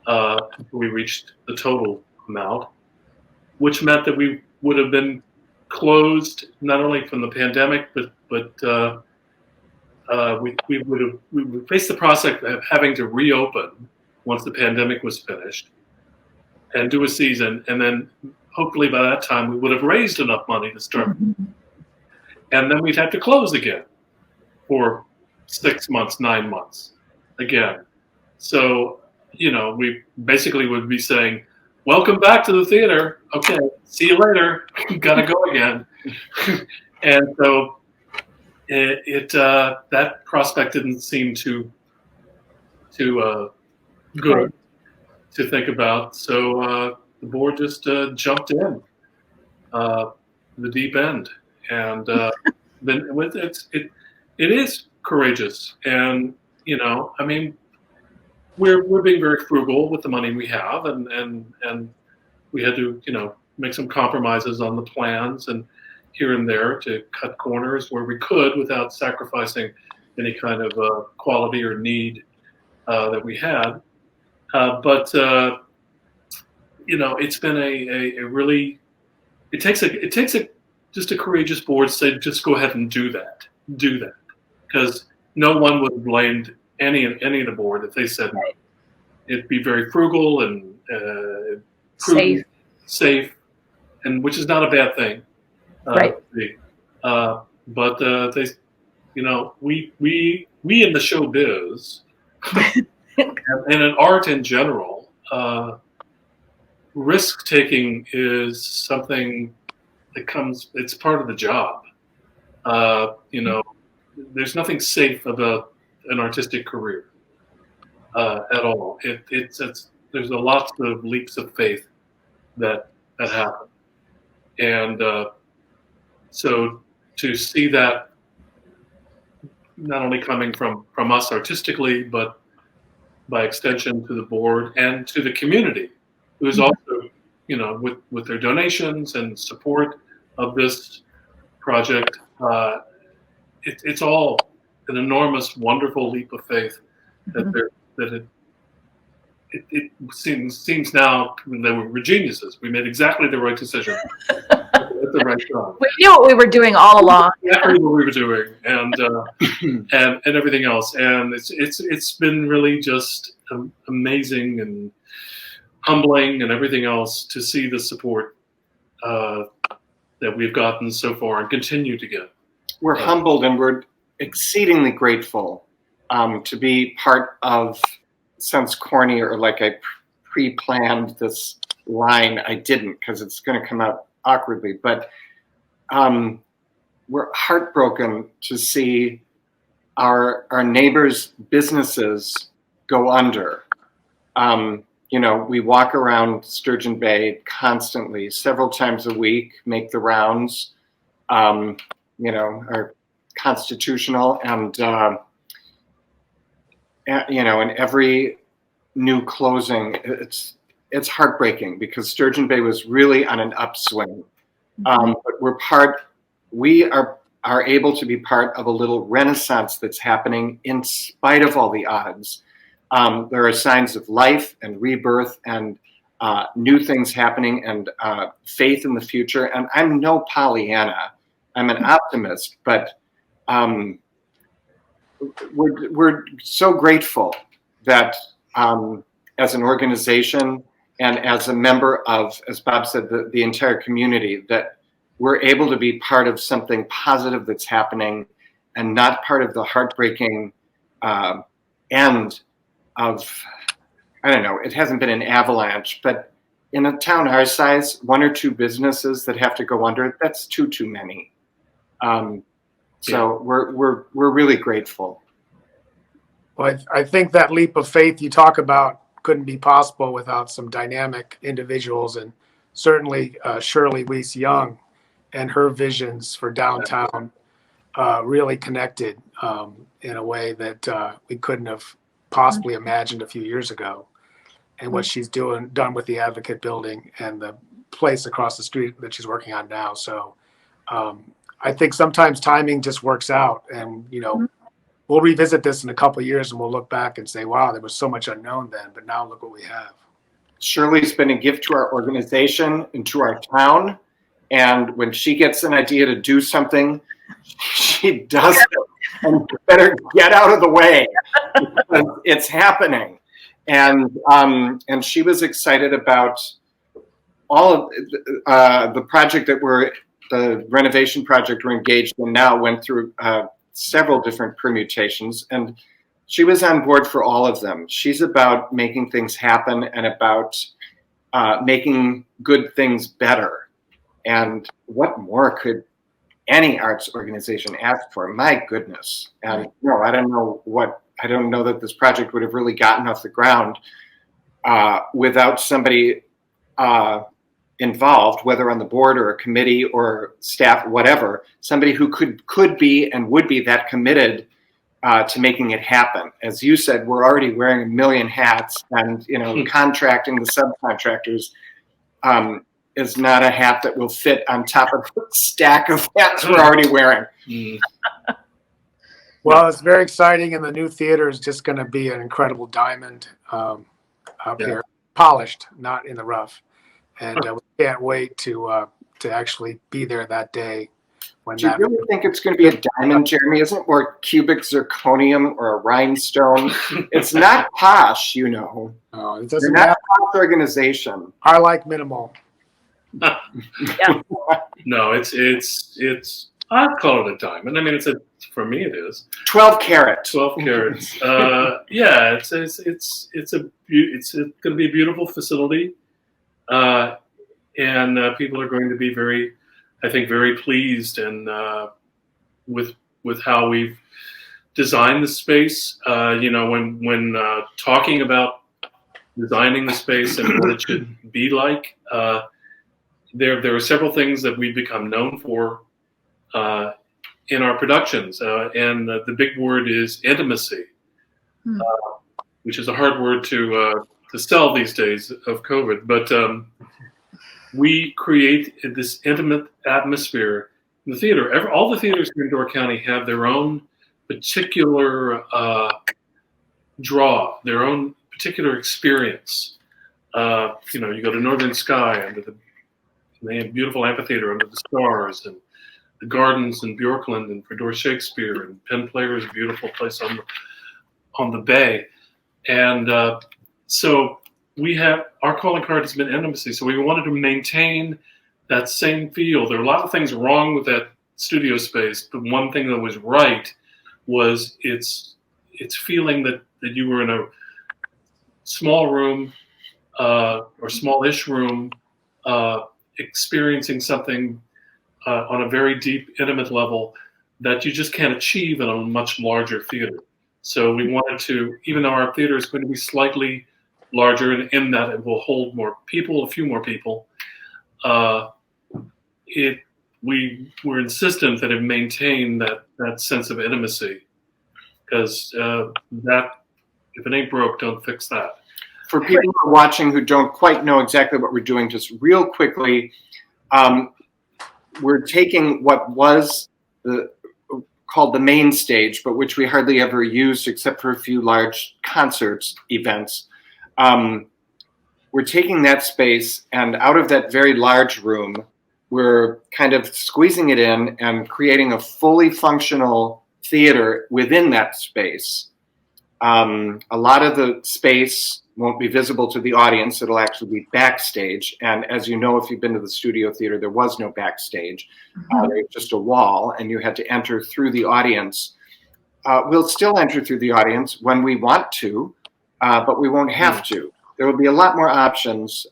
Speaker 3: until we reached the total amount, which meant that we would have been closed not only from the pandemic, but we would face the prospect of having to reopen once the pandemic was finished and do a season, and then hopefully by that time we would have raised enough money to start, and then we'd have to close again for 6 months, 9 months again. So we basically would be saying, welcome back to the theater. Okay, see you later. Gotta go again. And so that prospect didn't seem too good to think about. So the board just jumped in the deep end, and then with it is courageous. And we're being very frugal with the money we have, and we had to make some compromises on the plans and here and there to cut corners where we could without sacrificing any kind of quality or need that we had. But it's been a really, it takes just a courageous board to say, just go ahead and do that, because no one would have blamed any of the board if they said no. It'd be very frugal and prudent, safe, and which is not a bad thing.
Speaker 2: Right.
Speaker 3: But they, we in the show biz and in art in general, risk taking is something that it's part of the job. There's nothing safe about an artistic career at all. There's a lots of leaps of faith that happen, and so to see that not only coming from us artistically, but by extension to the board and to the community, who is also, with their donations and support of this project, it's all an enormous, wonderful leap of faith that it seems now that we're geniuses. We made exactly the right decision at the right time.
Speaker 2: We knew what we were doing all along.
Speaker 3: Exactly what we were doing, and everything else. And it's been really just amazing and humbling and everything else to see the support that we've gotten so far and continue to get.
Speaker 4: We're humbled and we're exceedingly grateful to be part of. Sounds corny or like I pre-planned this line. I didn't, because it's going to come out awkwardly. But we're heartbroken to see our neighbors' businesses go under. We walk around Sturgeon Bay constantly, several times a week, make the rounds. Are constitutional, and and every new closing, it's heartbreaking, because Sturgeon Bay was really on an upswing. But we are able to be part of a little renaissance that's happening in spite of all the odds. There are signs of life and rebirth and new things happening, and faith in the future. And I'm no Pollyanna. I'm an optimist, but we're so grateful that as an organization and as a member of, as Bob said, the entire community, that we're able to be part of something positive that's happening and not part of the heartbreaking end of, I don't know, it hasn't been an avalanche, but in a town our size, one or two businesses that have to go under, that's too many. So we're really grateful.
Speaker 1: Well, I think that leap of faith you talk about couldn't be possible without some dynamic individuals, and certainly Shirley Weiss Young and her visions for downtown really connected in a way that we couldn't have possibly imagined a few years ago. And what she's done with the Advocate Building and the place across the street that she's working on now. So I think sometimes timing just works out, and we'll revisit this in a couple of years and we'll look back and say, wow, there was so much unknown then, but now look what we have.
Speaker 4: Shirley's been a gift to our organization and to our town. And when she gets an idea to do something, she does it. And you better get out of the way. It's happening. And she was excited about all of the project the renovation project we're engaged in now went through several different permutations, and she was on board for all of them. She's about making things happen and about making good things better. And what more could any arts organization ask for? My goodness. And I don't know that this project would have really gotten off the ground without somebody involved, whether on the board or a committee or staff, whatever, somebody who could be and would be that committed to making it happen. As you said, we're already wearing a million hats, and contracting the subcontractors is not a hat that will fit on top of the stack of hats we're already wearing.
Speaker 1: Well, it's very exciting, and the new theater is just going to be an incredible diamond. up
Speaker 3: Yeah.
Speaker 1: here, polished, not in the rough. And we can't wait to actually be there that day. When
Speaker 4: Do you
Speaker 1: that
Speaker 4: really think it's going to be a diamond, Jeremy? Isn't it more cubic zirconium or a rheinstone? It's not posh, you know.
Speaker 1: Oh, it
Speaker 4: They're
Speaker 1: doesn't
Speaker 4: not
Speaker 1: matter.
Speaker 4: a posh organization.
Speaker 1: I like minimal.
Speaker 3: No, it's. I'd call it a diamond. I mean, for me it is
Speaker 4: 12 carat.
Speaker 3: 12 carats. Yeah, it's going to be a beautiful facility, and people are going to be very, I think, very pleased and with how we've designed the space. When talking about designing the space and what it should be like, there are several things that we've become known for in our productions, and the big word is intimacy, which is a hard word to sell these days of COVID. But we create this intimate atmosphere in the theater. All the theaters in Door County have their own particular draw, their own particular experience. You go to Northern Sky they have beautiful amphitheater under the stars, and the gardens in Bjorkland and Fedor Shakespeare, and Penn Player is a beautiful place on the bay. And so we have, our calling card has been intimacy. So we wanted to maintain that same feel. There are a lot of things wrong with that studio space. The one thing that was right was it's feeling that you were in a small room or smallish room, experiencing something on a very deep, intimate level that you just can't achieve in a much larger theater. So we wanted to, even though our theater is going to be slightly larger in that it will hold more people, a few more people, we're insistent that it maintain that sense of intimacy, because that, if it ain't broke, don't fix that.
Speaker 4: For people who are watching who don't quite know exactly what we're doing, just real quickly, we're taking what was called the main stage, but which we hardly ever used except for a few large concerts events. We're taking that space, and out of that very large room, we're kind of squeezing it in and creating a fully functional theater within that space. A lot of the space won't be visible to the audience. It'll actually be backstage. And as you know, if you've been to the studio theater, there was no backstage. There was just a wall, and you had to enter through the audience. We'll still enter through the audience when we want to, but we won't have to. There will be a lot more options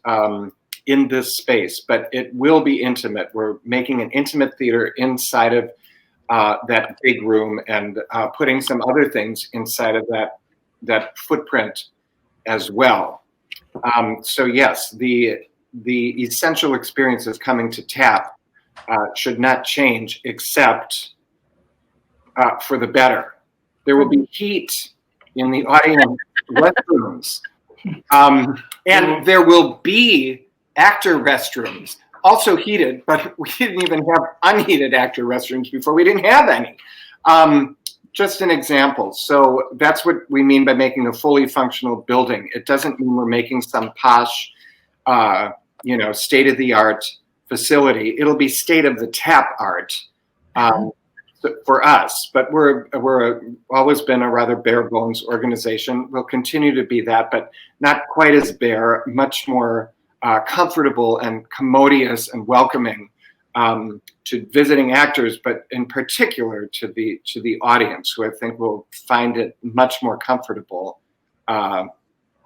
Speaker 4: in this space, but it will be intimate. We're making an intimate theater inside of that big room, and putting some other things inside of that footprint as well. So yes, the essential experiences coming to TAP should not change, except for the better. There will be heat in the audience restrooms, and there will be actor restrooms, also heated, but we didn't even have unheated actor restrooms before. We didn't have any. Just an example. So that's what we mean by making a fully functional building. It doesn't mean we're making some posh, state-of-the-art facility. It'll be state-of-the-tap art for us. But we're always been a rather bare bones organization. We'll continue to be that, but not quite as bare. Much more comfortable and commodious and welcoming to visiting actors, but in particular to the audience, who I think will find it much more comfortable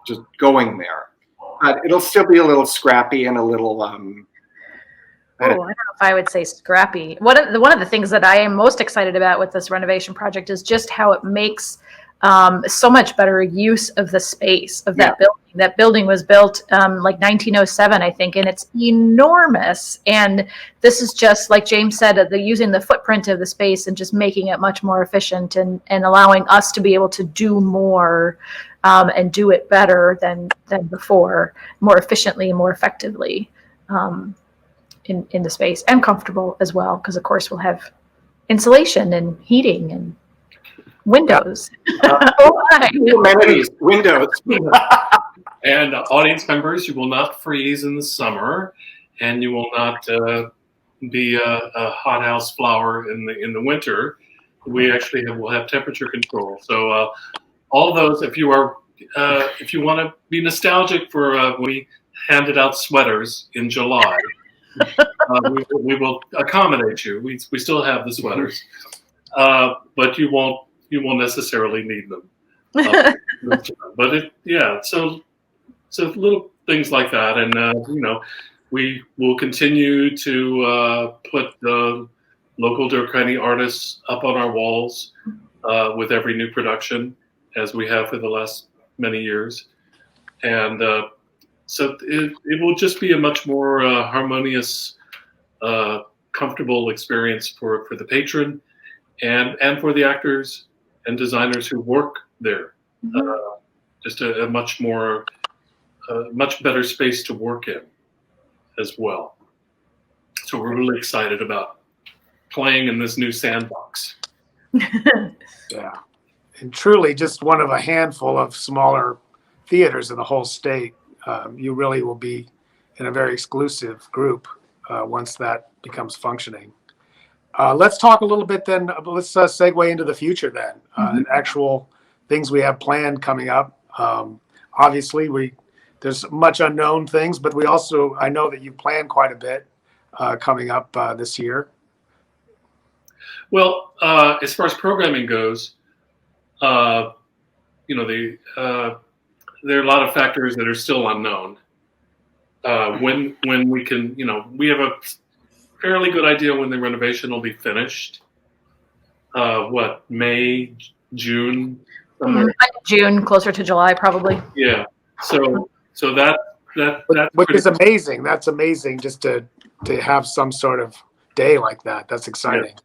Speaker 4: just going there. But it'll still be a little scrappy and a little. I
Speaker 2: don't know if I would say scrappy. One of the things that I am most excited about with this renovation project is just how it makes so much better use of the space of that building. That building was built like 1907, I think, and it's enormous. And this is just, like James said, using the footprint of the space and just making it much more efficient and allowing us to be able to do more and do it better than before, more efficiently and more effectively in the space, and comfortable as well, because of course we'll have insulation and heating and windows.
Speaker 4: Amenities, windows.
Speaker 3: And audience members, you will not freeze in the summer, and you will not be a hothouse flower in the winter. We actually will have temperature control. So all those, if you want to be nostalgic for when we handed out sweaters in July, we will accommodate you. We still have the sweaters, but you won't necessarily need them. But so little things like that, and we will continue to put the local Door County artists up on our walls with every new production, as we have for the last many years, and so it will just be a much more harmonious, comfortable experience for the patron and for the actors and designers who work there. Just a much more, much better space to work in as well. So we're really excited about playing in this new sandbox.
Speaker 1: Yeah. And truly just one of a handful of smaller theaters in the whole state. You really will be in a very exclusive group once that becomes functioning. Let's talk a little bit then. Let's segue into the future then, and actual things we have planned coming up. Obviously, there's much unknown things, but I know that you plan quite a bit coming up this year.
Speaker 3: Well, as far as programming goes, there are a lot of factors that are still unknown. When we can, we have a fairly good idea when the renovation will be finished. May, June?
Speaker 2: June, closer to July, probably.
Speaker 3: Yeah. So that
Speaker 1: which is amazing. That's amazing just to have some sort of day like that. That's exciting.
Speaker 3: Yeah.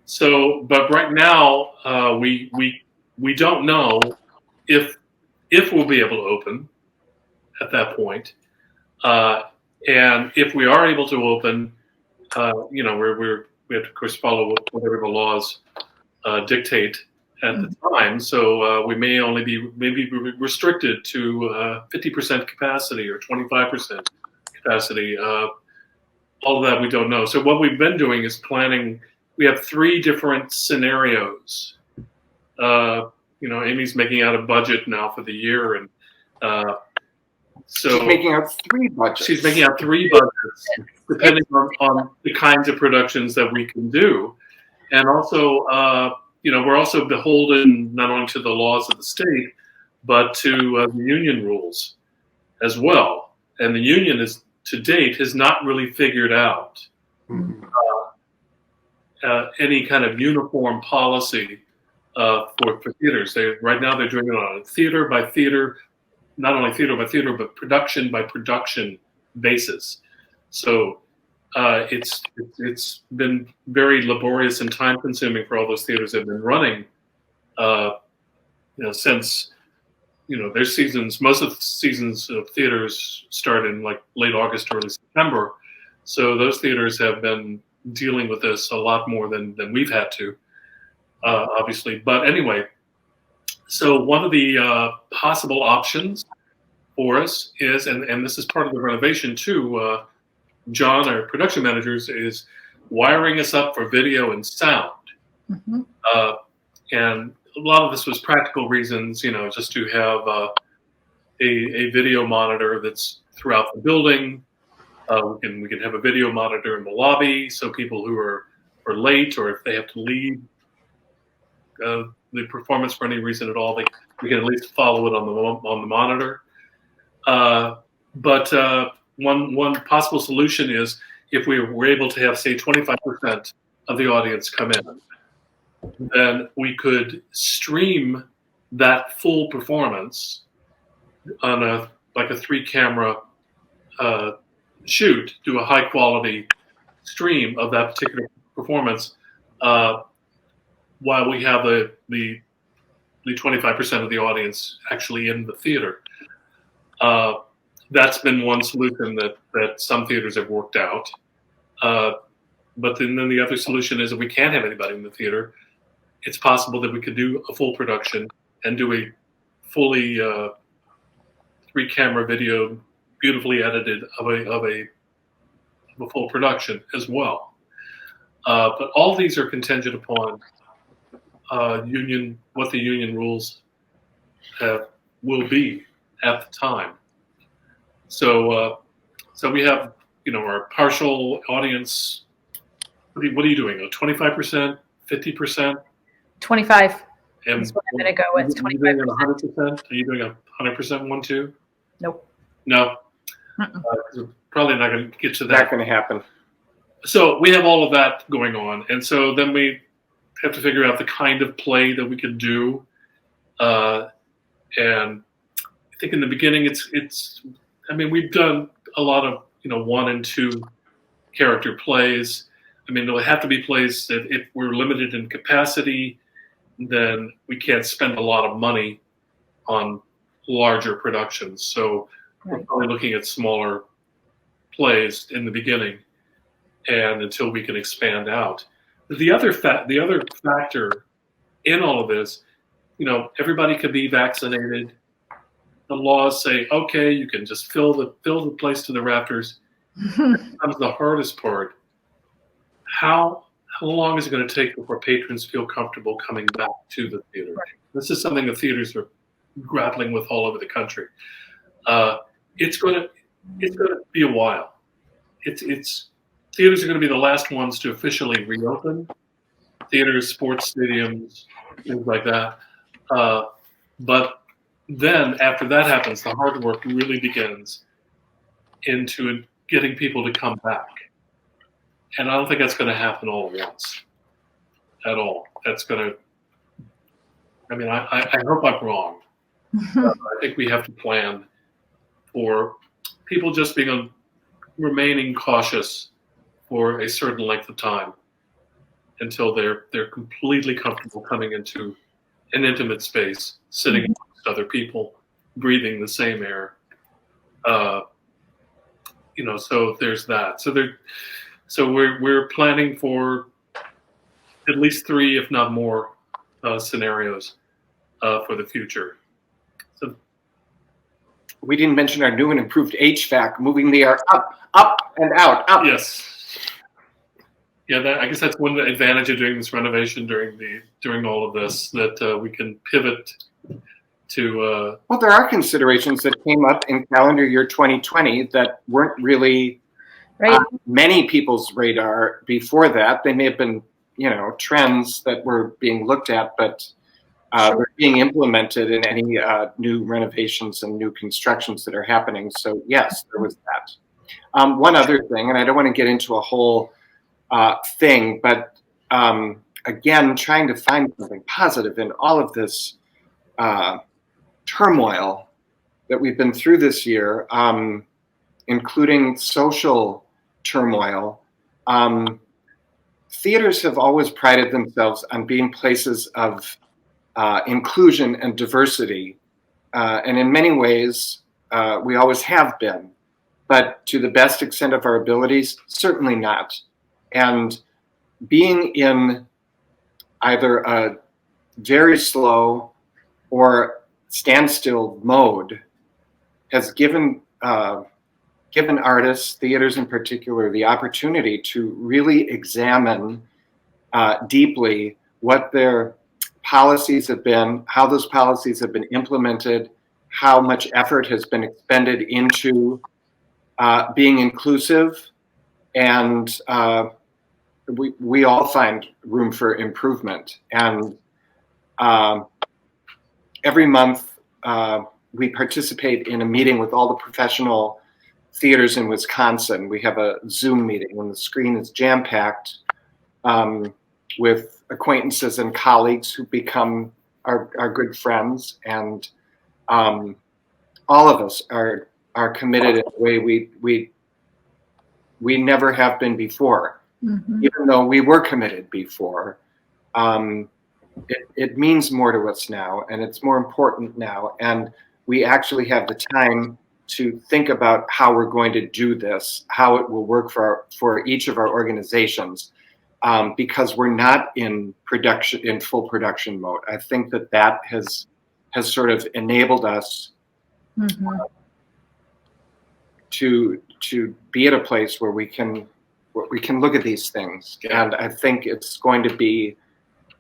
Speaker 3: So, but right now, we don't know if we'll be able to open at that point, and if we are able to open, we have to of course follow whatever the laws dictate at the time. So we may only be restricted to 50% capacity or 25% capacity. All of that we don't know. So what we've been doing is planning. We have 3 different scenarios. Amy's making out a budget now for the year, and so
Speaker 4: she's making out 3 budgets.
Speaker 3: She's making out 3 budgets, depending on the kinds of productions that we can do, and also, we're also beholden not only to the laws of the state, but to the union rules as well. And the union to date has not really figured out any kind of uniform policy for theaters. Right now they're doing it on a theater by theater, not only theater by theater, but production by production basis. So it's been very laborious and time consuming for all those theaters that have been running, since their seasons. Most of the seasons of theaters start in like late August, early September. So those theaters have been dealing with this a lot more than we've had to, obviously. But anyway, so one of the possible options for us is, and this is part of the renovation too, John, our production managers, is wiring us up for video and sound. And a lot of this was practical reasons, just to have a video monitor that's throughout the building. We can have a video monitor in the lobby, so people who are late, or if they have to leave the performance for any reason at all, we can at least follow it on the monitor. But one possible solution is if we were able to have, say, 25% of the audience come in, then we could stream that full performance on a 3-camera shoot, do a high quality stream of that particular performance, while we have the 25% of the audience actually in the theater. That's been one solution that some theaters have worked out. But then the other solution is if we can't have anybody in the theater, it's possible that we could do a full production and do a fully 3-camera video, beautifully edited of a full production as well. But all these are contingent upon what the union rules will be at the time. So we have, our partial audience. What are you doing? 25%, 50%?
Speaker 2: 25
Speaker 3: And
Speaker 2: is what I'm going to go with. 25%.
Speaker 3: Are you doing 100%? Are you doing 100% one too?
Speaker 2: Nope.
Speaker 3: No.
Speaker 2: Mm-mm.
Speaker 3: We're probably not going to get to that.
Speaker 4: Not going to happen.
Speaker 3: So we have all of that going on, and so then we have to figure out the kind of play that we can do. And I think in the beginning, we've done a lot of 1 and 2 character plays. There'll have to be plays that if we're limited in capacity, then we can't spend a lot of money on larger productions. So we're probably looking at smaller plays in the beginning, and until we can expand out. The other factor in all of this, everybody could be vaccinated. The laws say, okay, you can just fill the place to the rafters. That comes the hardest part. How long is it going to take before patrons feel comfortable coming back to the theater? Right. This is something the theaters are grappling with all over the country. It's going to be a while. Theaters are going to be the last ones to officially reopen. Theaters, sports stadiums, things like that. But then after that happens, the hard work really begins into getting people to come back. And I don't think that's going to happen all at once. At all. That's going to, I hope I'm wrong. I think we have to plan for people just remaining cautious for a certain length of time until they're completely comfortable coming into an intimate space, sitting amongst other people, breathing the same air. So there's that. So we're planning for at least 3, if not more, scenarios for the future. So
Speaker 4: we didn't mention our new and improved HVAC, moving the air up and out, up.
Speaker 3: Yes. Yeah, I guess that's one advantage of doing this renovation during all of this, that we can pivot to.
Speaker 4: Well, there are considerations that came up in calendar year 2020 that weren't really many people's radar before that. They may have been, trends that were being looked at, but they're being implemented in any new renovations and new constructions that are happening. So yes, there was that. One other thing, and I don't want to get into a whole thing, but again, trying to find something positive in all of this turmoil that we've been through this year, including social turmoil. Theaters have always prided themselves on being places of inclusion and diversity, and in many ways, we always have been, but to the best extent of our abilities, certainly not. And being in either a very slow or standstill mode has given artists, theaters in particular, the opportunity to really examine deeply what their policies have been, how those policies have been implemented, how much effort has been expended into being inclusive, and we all find room for improvement. And every month we participate in a meeting with all the professional theaters in Wisconsin. We have a Zoom meeting and the screen is jam-packed with acquaintances and colleagues who become our good friends. And all of us are committed in a way we never have been before. Mm-hmm. Even though we were committed before, it means more to us now, and it's more important now. And we actually have the time to think about how we're going to do this, how it will work for each of our organizations, because we're not in full production mode. I think that has sort of enabled us to be at a place where we can look at these things. And I think it's going to be,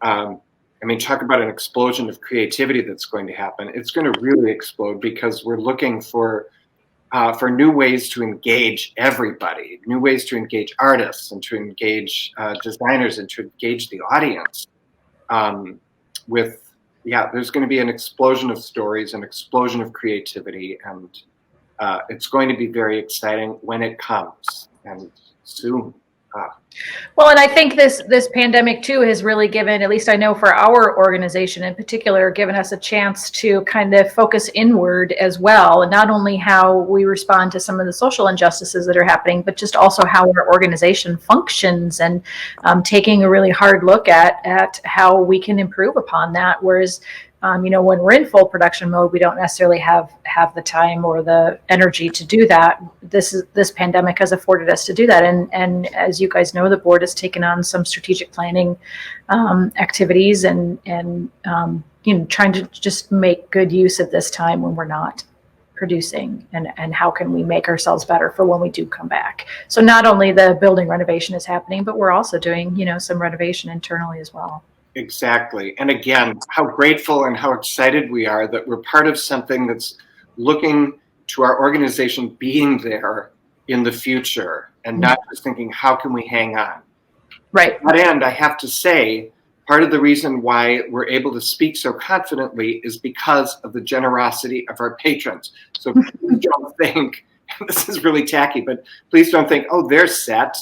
Speaker 4: talk about an explosion of creativity that's going to happen. It's going to really explode because we're looking for new ways to engage everybody, new ways to engage artists and to engage designers and to engage the audience. There's going to be an explosion of stories, an explosion of creativity, and it's going to be very exciting when it comes, and soon.
Speaker 2: Well, and I think this pandemic too has really given, at least I know for our organization in particular, given us a chance to kind of focus inward as well, and not only how we respond to some of the social injustices that are happening, but just also how our organization functions, and taking a really hard look at how we can improve upon that. Whereas when we're in full production mode, we don't necessarily have the time or the energy to do that. This pandemic has afforded us to do that. And as you guys know, the board has taken on some strategic planning activities and trying to just make good use of this time when we're not producing, and how can we make ourselves better for when we do come back. So not only the building renovation is happening, but we're also doing, some renovation internally as well.
Speaker 4: Exactly. And again, how grateful and how excited we are that we're part of something that's looking to our organization being there in the future, and not just thinking, how can we hang on?
Speaker 2: Right.
Speaker 4: To that end, I have to say, part of the reason why we're able to speak so confidently is because of the generosity of our patrons. So please don't think, this is really tacky, but please don't think, oh, they're set.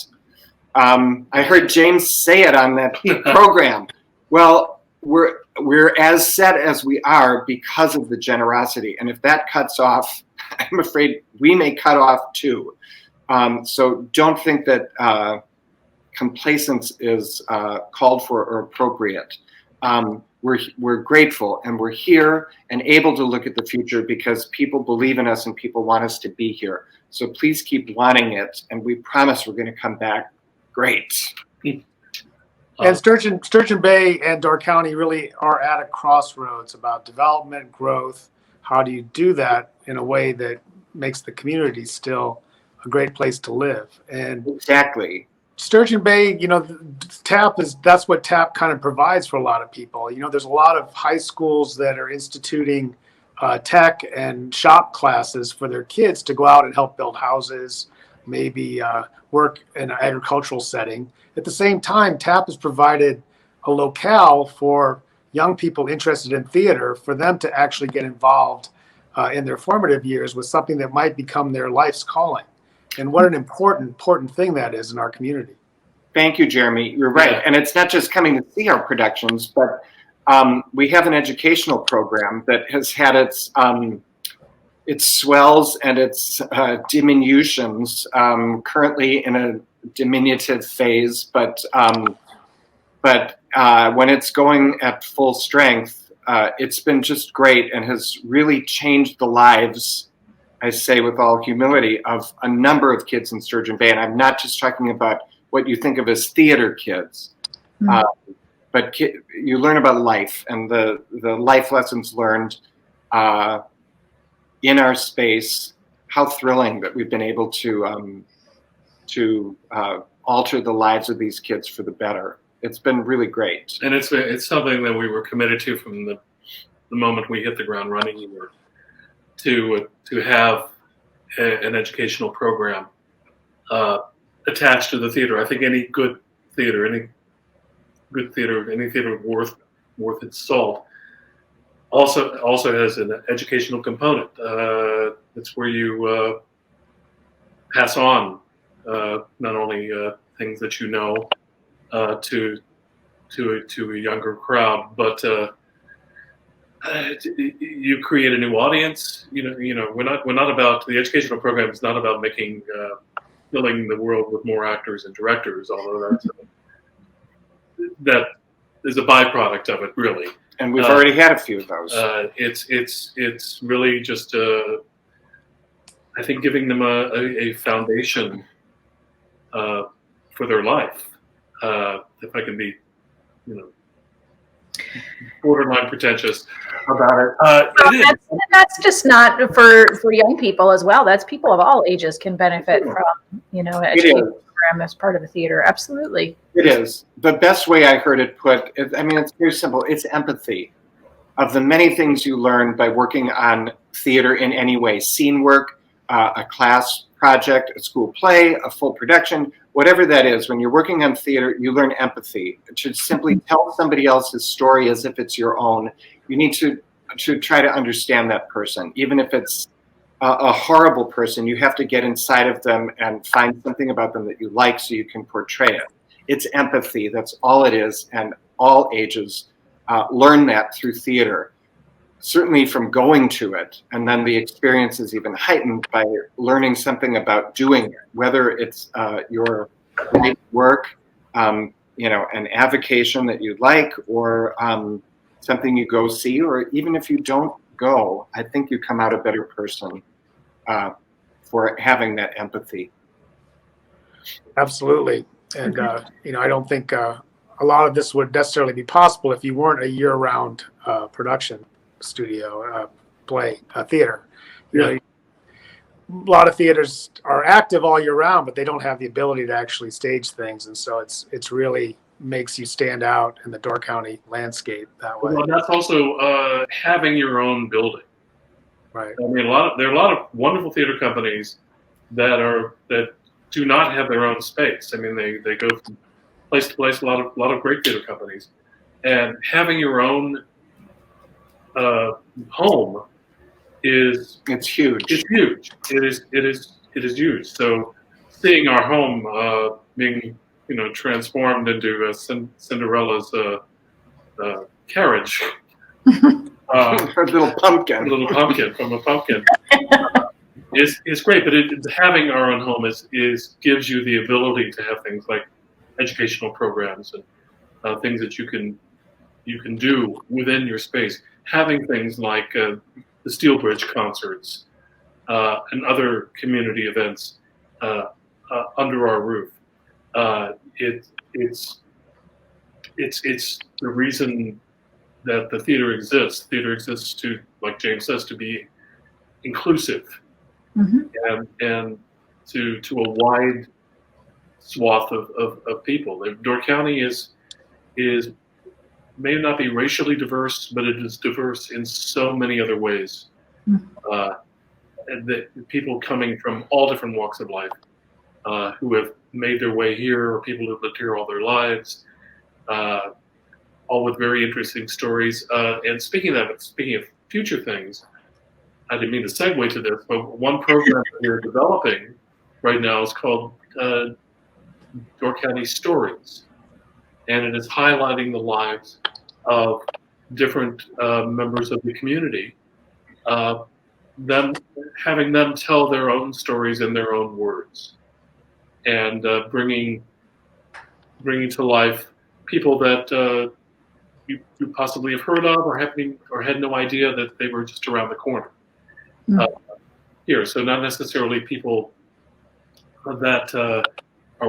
Speaker 4: I heard James say it on that program. Well, we're as set as we are because of the generosity. And if that cuts off, I'm afraid we may cut off too. So don't think that complacence is called for or appropriate. We're grateful, and we're here and able to look at the future because people believe in us and people want us to be here. So please keep wanting it, and we promise we're going to come back great.
Speaker 1: And Sturgeon Bay and Door County really are at a crossroads about development, growth. How do you do that in a way that makes the community still a great place to live? And
Speaker 4: exactly.
Speaker 1: Sturgeon Bay, that's what TAP kind of provides for a lot of people. There's a lot of high schools that are instituting tech and shop classes for their kids to go out and help build houses, maybe work in an agricultural setting. At the same time, TAP has provided a locale for young people interested in theater for them to actually get involved in their formative years with something that might become their life's calling. And what an important thing that is in our community.
Speaker 4: Thank you, Jeremy. You're right.
Speaker 3: Yeah.
Speaker 4: And it's not just coming to see our productions, but we have an educational program that has had its swells and its diminutions, currently in a diminutive phase, but when it's going at full strength, it's been just great and has really changed the lives, I say with all humility, of a number of kids in Sturgeon Bay. And I'm not just talking about what you think of as theater kids, but you learn about life and the life lessons learned in our space. How thrilling that we've been able to alter the lives of these kids for the better. It's been really great.
Speaker 3: And it's something that we were committed to from the moment we hit the ground running, to have an educational program attached to the theater. I think any theater worth its salt also has an educational component. It's where you pass on not only things that to a younger crowd, but you create a new audience. We're not about, the educational program is not about filling the world with more actors and directors, although that is a byproduct of it, really.
Speaker 4: And we've already had a few of those.
Speaker 3: It's really just I think giving them a foundation for their life. If I can be, borderline pretentious.
Speaker 4: About it.
Speaker 3: It is.
Speaker 2: That's just not for young people as well. That's people of all ages can benefit from, an education program as part of the theater. Absolutely.
Speaker 4: It is. The best way I heard it put, it's very simple. It's empathy. Of the many things you learn by working on theater in any way, scene work, a class project, a school play, a full production, whatever that is, when you're working on theater, you learn empathy. To simply tell somebody else's story as if it's your own, you need to try to understand that person. Even if it's a horrible person, you have to get inside of them and find something about them that you like so you can portray it. It's empathy. That's all it is. And all ages learn that through theater. Certainly from going to it, and then the experience is even heightened by learning something about doing it, whether it's your work, an avocation that you like, or something you go see, or even if you don't go, I think you come out a better person for having that empathy.
Speaker 1: Absolutely. And, I don't think a lot of this would necessarily be possible if you weren't a year-round production studio, theater. A lot of theaters are active all year round, but they don't have the ability to actually stage things. And so it's really makes you stand out in the Door County landscape that way.
Speaker 3: Well, that's also having your own building.
Speaker 1: Right.
Speaker 3: I mean, there are a lot of wonderful theater companies that do not have their own space. I mean, they go from place to place. A lot of great theater companies, and having your own home it's huge. It's huge. It is huge. So seeing our home being transformed into Cinderella's carriage,
Speaker 4: a little pumpkin
Speaker 3: from a pumpkin is great. But having our own home gives you the ability to have things like educational programs and things that you can do within your space. Having things like the Steel Bridge concerts and other community events under our roof. It's the reason that the theater exists. Theater exists to, like James says, to be inclusive and to a wide swath of people. Door County is may not be racially diverse, but it is diverse in so many other ways. And the people coming from all different walks of life who have made their way here, or people who've lived here all their lives, all with very interesting stories. And speaking of future things, I didn't mean to segue to this, but one program that we're developing right now is called Door County Stories. And it is highlighting the lives of different members of the community, having them tell their own stories in their own words, and bringing to life people that you possibly have heard of or had no idea that they were just around the corner here. So not necessarily people that are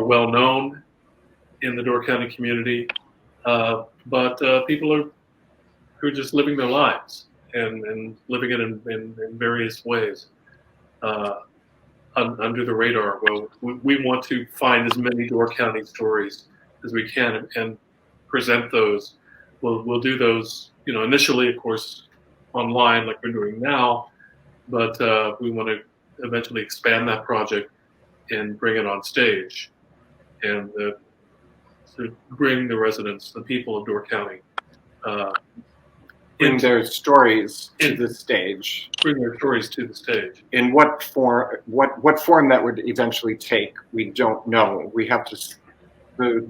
Speaker 3: well known in the Door County community, but people who are just living their lives and living it in various ways under the radar. Well, we want to find as many Door County stories as we can and present those. We'll do those, initially, of course, online like we're doing now, but we want to eventually expand that project and bring it on stage, and to bring the residents, the people of Door County,
Speaker 4: bring their stories to the stage.
Speaker 3: Bring their stories to the stage.
Speaker 4: In what form? What form that would eventually take, we don't know. We have to. The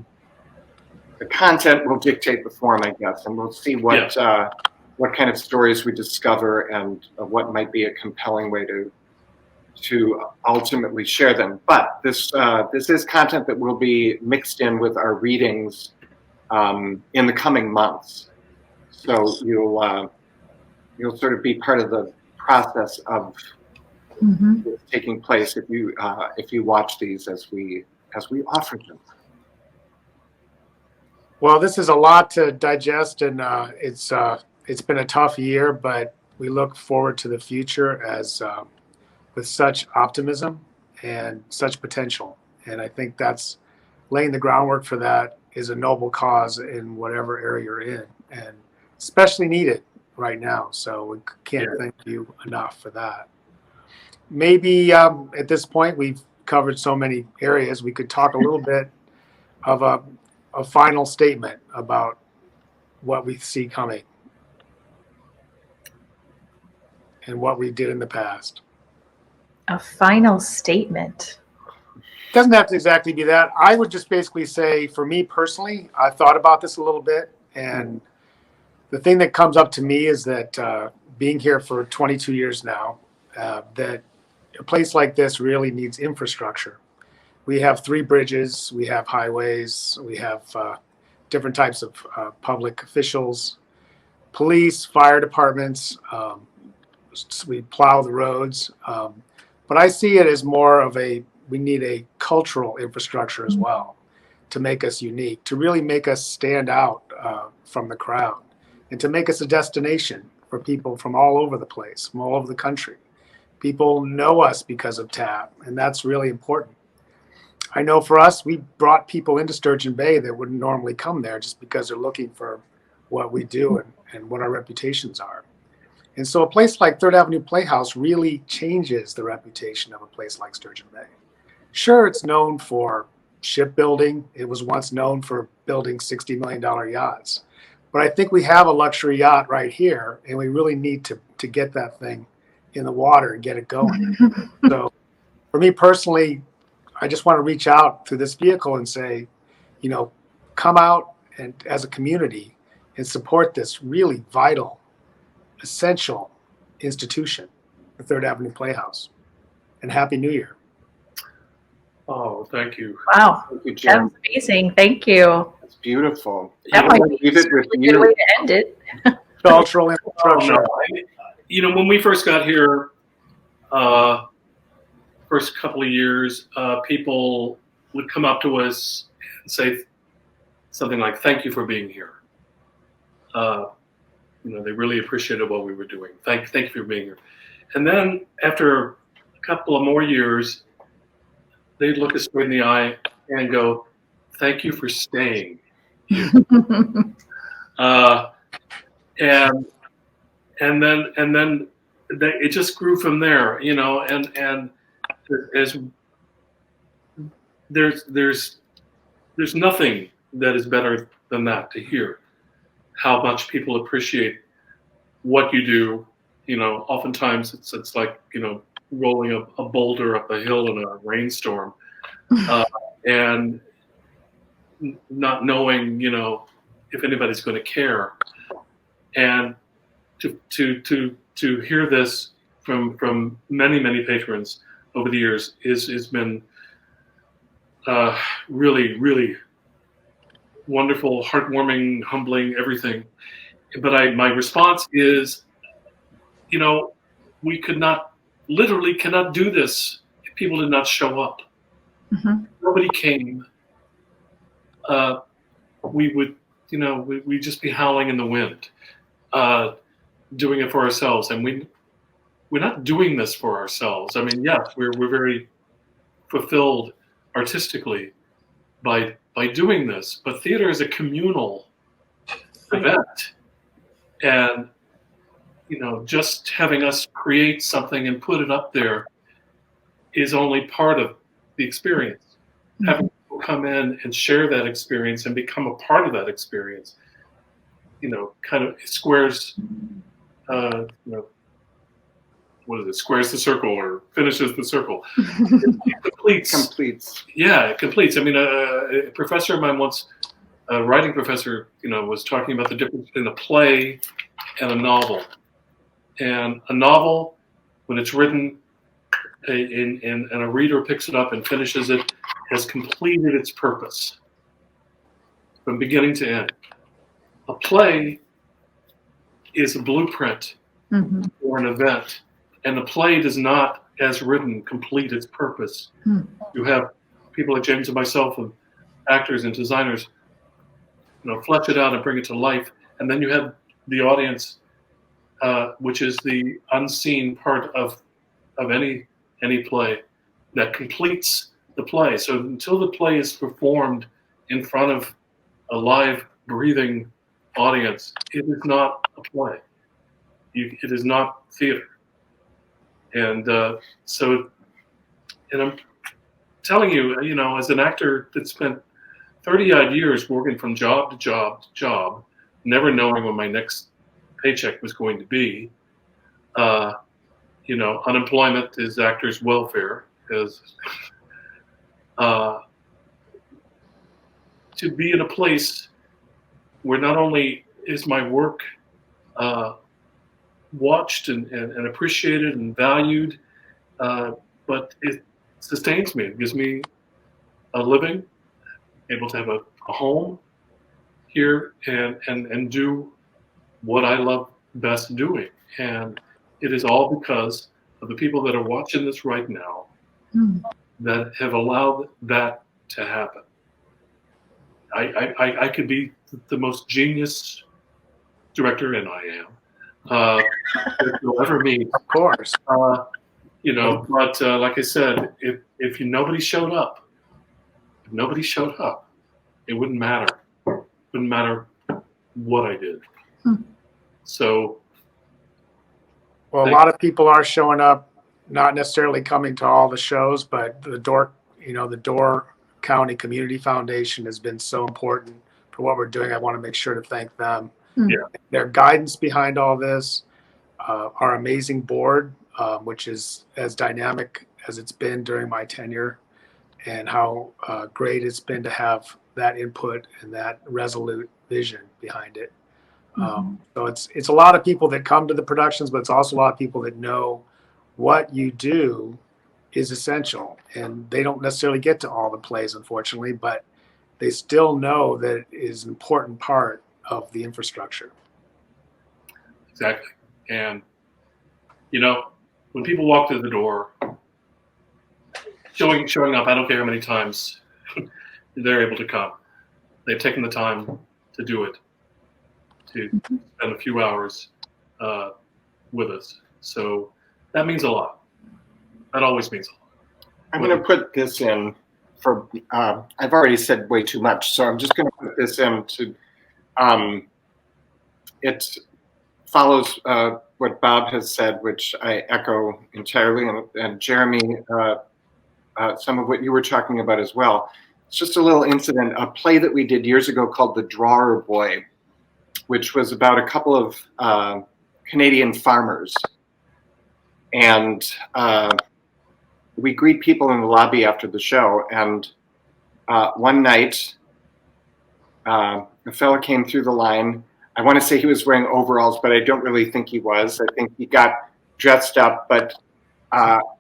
Speaker 4: content will dictate the form, I guess, and we'll see what kind of stories we discover and what might be a compelling way to ultimately share them. But this is content that will be mixed in with our readings in the coming months. So you'll sort of be part of the process of taking place if you watch these as we offer them.
Speaker 1: Well, this is a lot to digest, and it's been a tough year, but we look forward to the future as with such optimism and such potential. And I think that's laying the groundwork for that is a noble cause in whatever area you're in, and especially needed right now. So we can't thank you enough for that. Maybe at this point we've covered so many areas. We could talk a little bit of a final statement about what we see coming and what we did in the past.
Speaker 2: A final statement.
Speaker 1: Doesn't have to exactly be that. I would just basically say, for me personally, I thought about this a little bit, and the thing that comes up to me is that being here for 22 years now, that a place like this really needs infrastructure. We have 3 bridges, we have highways, we have different types of public officials, police, fire departments. We plow the roads, but I see it as more of we need a cultural infrastructure as well to make us unique, to really make us stand out from the crowd, and to make us a destination for people from all over the place, from all over the country. People know us because of TAP, and that's really important. I know for us, we brought people into Sturgeon Bay that wouldn't normally come there just because they're looking for what we do and what our reputations are. And so a place like Third Avenue Playhouse really changes the reputation of a place like Sturgeon Bay. Sure, it's known for shipbuilding. It was once known for building $60 million yachts. But I think we have a luxury yacht right here, and we really need to get that thing in the water and get it going. So for me personally, I just want to reach out through this vehicle and say, come out and as a community and support this really vital, essential institution, the Third Avenue Playhouse. And Happy New Year.
Speaker 3: Oh, thank you.
Speaker 2: Wow,
Speaker 4: Thank you,
Speaker 2: that
Speaker 4: Jim.
Speaker 2: was amazing. Thank you.
Speaker 4: It's beautiful.
Speaker 2: That
Speaker 4: I
Speaker 2: might be
Speaker 4: leave it with
Speaker 2: a good way
Speaker 4: you.
Speaker 2: to end it.
Speaker 1: Cultural
Speaker 3: Oh,
Speaker 1: infrastructure.
Speaker 3: no. When we first got here, first couple of years, people would come up to us and say something like, "Thank you for being here." They really appreciated what we were doing. Thank you for being here. And then after a couple of more years, they'd look us straight in the eye and go, "Thank you for staying." And then it just grew from there, and as there's nothing that is better than that, to hear how much people appreciate what you do. Oftentimes it's like rolling a boulder up a hill in a rainstorm, and not knowing if anybody's going to care, and to hear this from many patrons over the years has been really wonderful, heartwarming, humbling, everything. But my response is, we literally cannot do this if people did not show up.
Speaker 2: Mm-hmm.
Speaker 3: Nobody came. We would, we'd just be howling in the wind, doing it for ourselves. And we're not doing this for ourselves. I mean, yes, we're very fulfilled artistically by doing this, but theater is a communal event, and just having us create something and put it up there is only part of the experience. Mm-hmm. Having people come in and share that experience and become a part of that experience, kind of squares, what is it? Squares the circle or finishes the circle. It completes. Yeah, it completes. I mean, a professor of mine once, a writing professor, was talking about the difference between a play and a novel. And a novel, when it's written and a reader picks it up and finishes it, has completed its purpose from beginning to end. A play is a blueprint for an event. And the play does not, as written, complete its purpose. You have people like James and myself, and actors and designers, flesh it out and bring it to life. And then you have the audience, which is the unseen part of any play that completes the play. So until the play is performed in front of a live, breathing audience, it is not a play. It is not theater. And and I'm telling you, as an actor that spent 30-odd years working from job to job to job, never knowing when my next paycheck was going to be, unemployment is actors' welfare, because to be in a place where not only is my work watched and appreciated and valued, but it sustains me. It gives me a living, able to have a home here and do what I love best doing. And it is all because of the people that are watching this right now that have allowed that to happen. I could be the most genius director, and I am, that you'll ever meet.
Speaker 1: Of course.
Speaker 3: But like I said, if nobody showed up, it wouldn't matter. It wouldn't matter what I did. So,
Speaker 1: Well, a lot of people are showing up, not necessarily coming to all the shows, but the Door County Community Foundation has been so important for what we're doing. I want to make sure to thank them.
Speaker 3: Yeah.
Speaker 1: Their guidance behind all this, our amazing board, which is as dynamic as it's been during my tenure, and how great it's been to have that input and that resolute vision behind it. So it's a lot of people that come to the productions, but it's also a lot of people that know what you do is essential, and they don't necessarily get to all the plays, unfortunately, but they still know that it is an important part of the infrastructure.
Speaker 3: Exactly. And, when people walk through the door, showing up, I don't care how many times they're able to come. They've taken the time to do it, to spend a few hours with us. So that means a lot. That always means a lot.
Speaker 4: I'm going to put this in for, I've already said way too much, so I'm just going to put this in to, it follows what Bob has said, which I echo entirely, and Jeremy, some of what you were talking about as well. It's just a little incident, a play that we did years ago called The Drawer Boy, which was about a couple of Canadian farmers. And we greet people in the lobby after the show. And one night, a fella came through the line. I want to say he was wearing overalls, but I don't really think he was. I think he got dressed up, but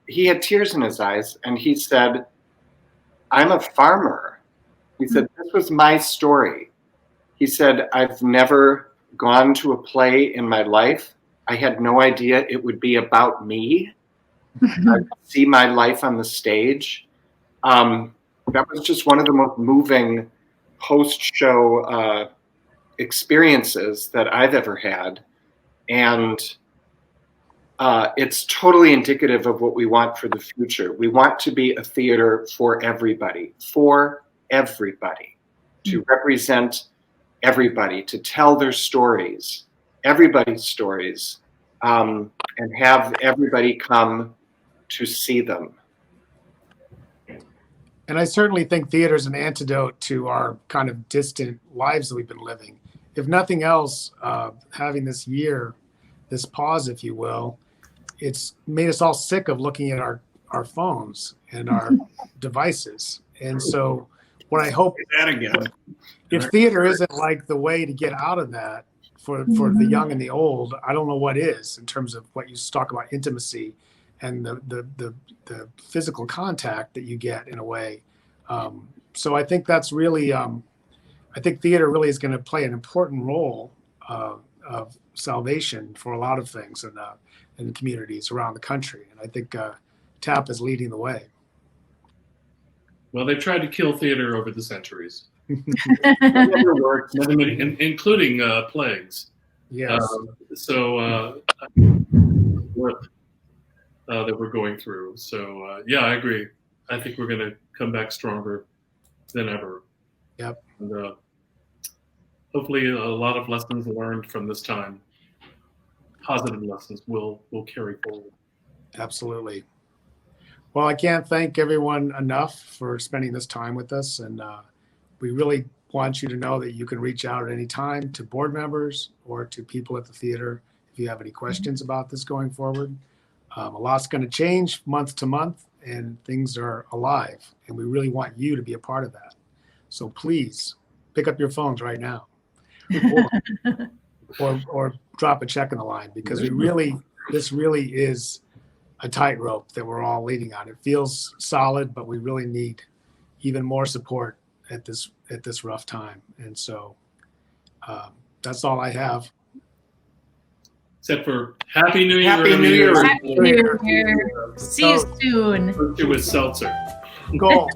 Speaker 4: he had tears in his eyes. And he said, "I'm a farmer." He said, "This was my story." He said, "I've never gone to a play in my life. I had no idea it would be about me. I see my life on the stage." That was just one of the most moving post-show experiences that I've ever had. And it's totally indicative of what we want for the future. We want to be a theater for everybody, to represent everybody, to tell their stories, everybody's stories, and have everybody come to see them.
Speaker 1: And I certainly think theater is an antidote to our kind of distant lives that we've been living. If nothing else, having this year, this pause, if you will, it's made us all sick of looking at our phones and our devices. And so what I hope,
Speaker 4: That again.
Speaker 1: if theater isn't like the way to get out of that for the young and the old, I don't know what is, in terms of what you talk about, intimacy and the physical contact that you get in a way. So I think that's really, I think theater really is going to play an important role of salvation for a lot of things in communities around the country. And I think TAP is leading the way.
Speaker 3: Well, they've tried to kill theater over the centuries.
Speaker 4: Whatever works.
Speaker 3: including plagues.
Speaker 1: Yes.
Speaker 3: That we're going through. So yeah, I agree. I think we're going to come back stronger than ever.
Speaker 1: Yep.
Speaker 3: And hopefully, a lot of lessons learned from this time, positive lessons, will carry forward.
Speaker 1: Absolutely. Well, I can't thank everyone enough for spending this time with us, and we really want you to know that you can reach out at any time to board members or to people at the theater if you have any questions about this going forward. A lot's going to change month to month, and things are alive, and we really want you to be a part of that. So please pick up your phones right now, or drop a check in the line, because this really is a tightrope that we're all leaning on. It feels solid, but we really need even more support at this rough time. And so that's all I have.
Speaker 3: Except for Happy New Year.
Speaker 4: Happy New Year.
Speaker 2: Happy New Year. See you soon.
Speaker 3: It was seltzer.
Speaker 1: Go.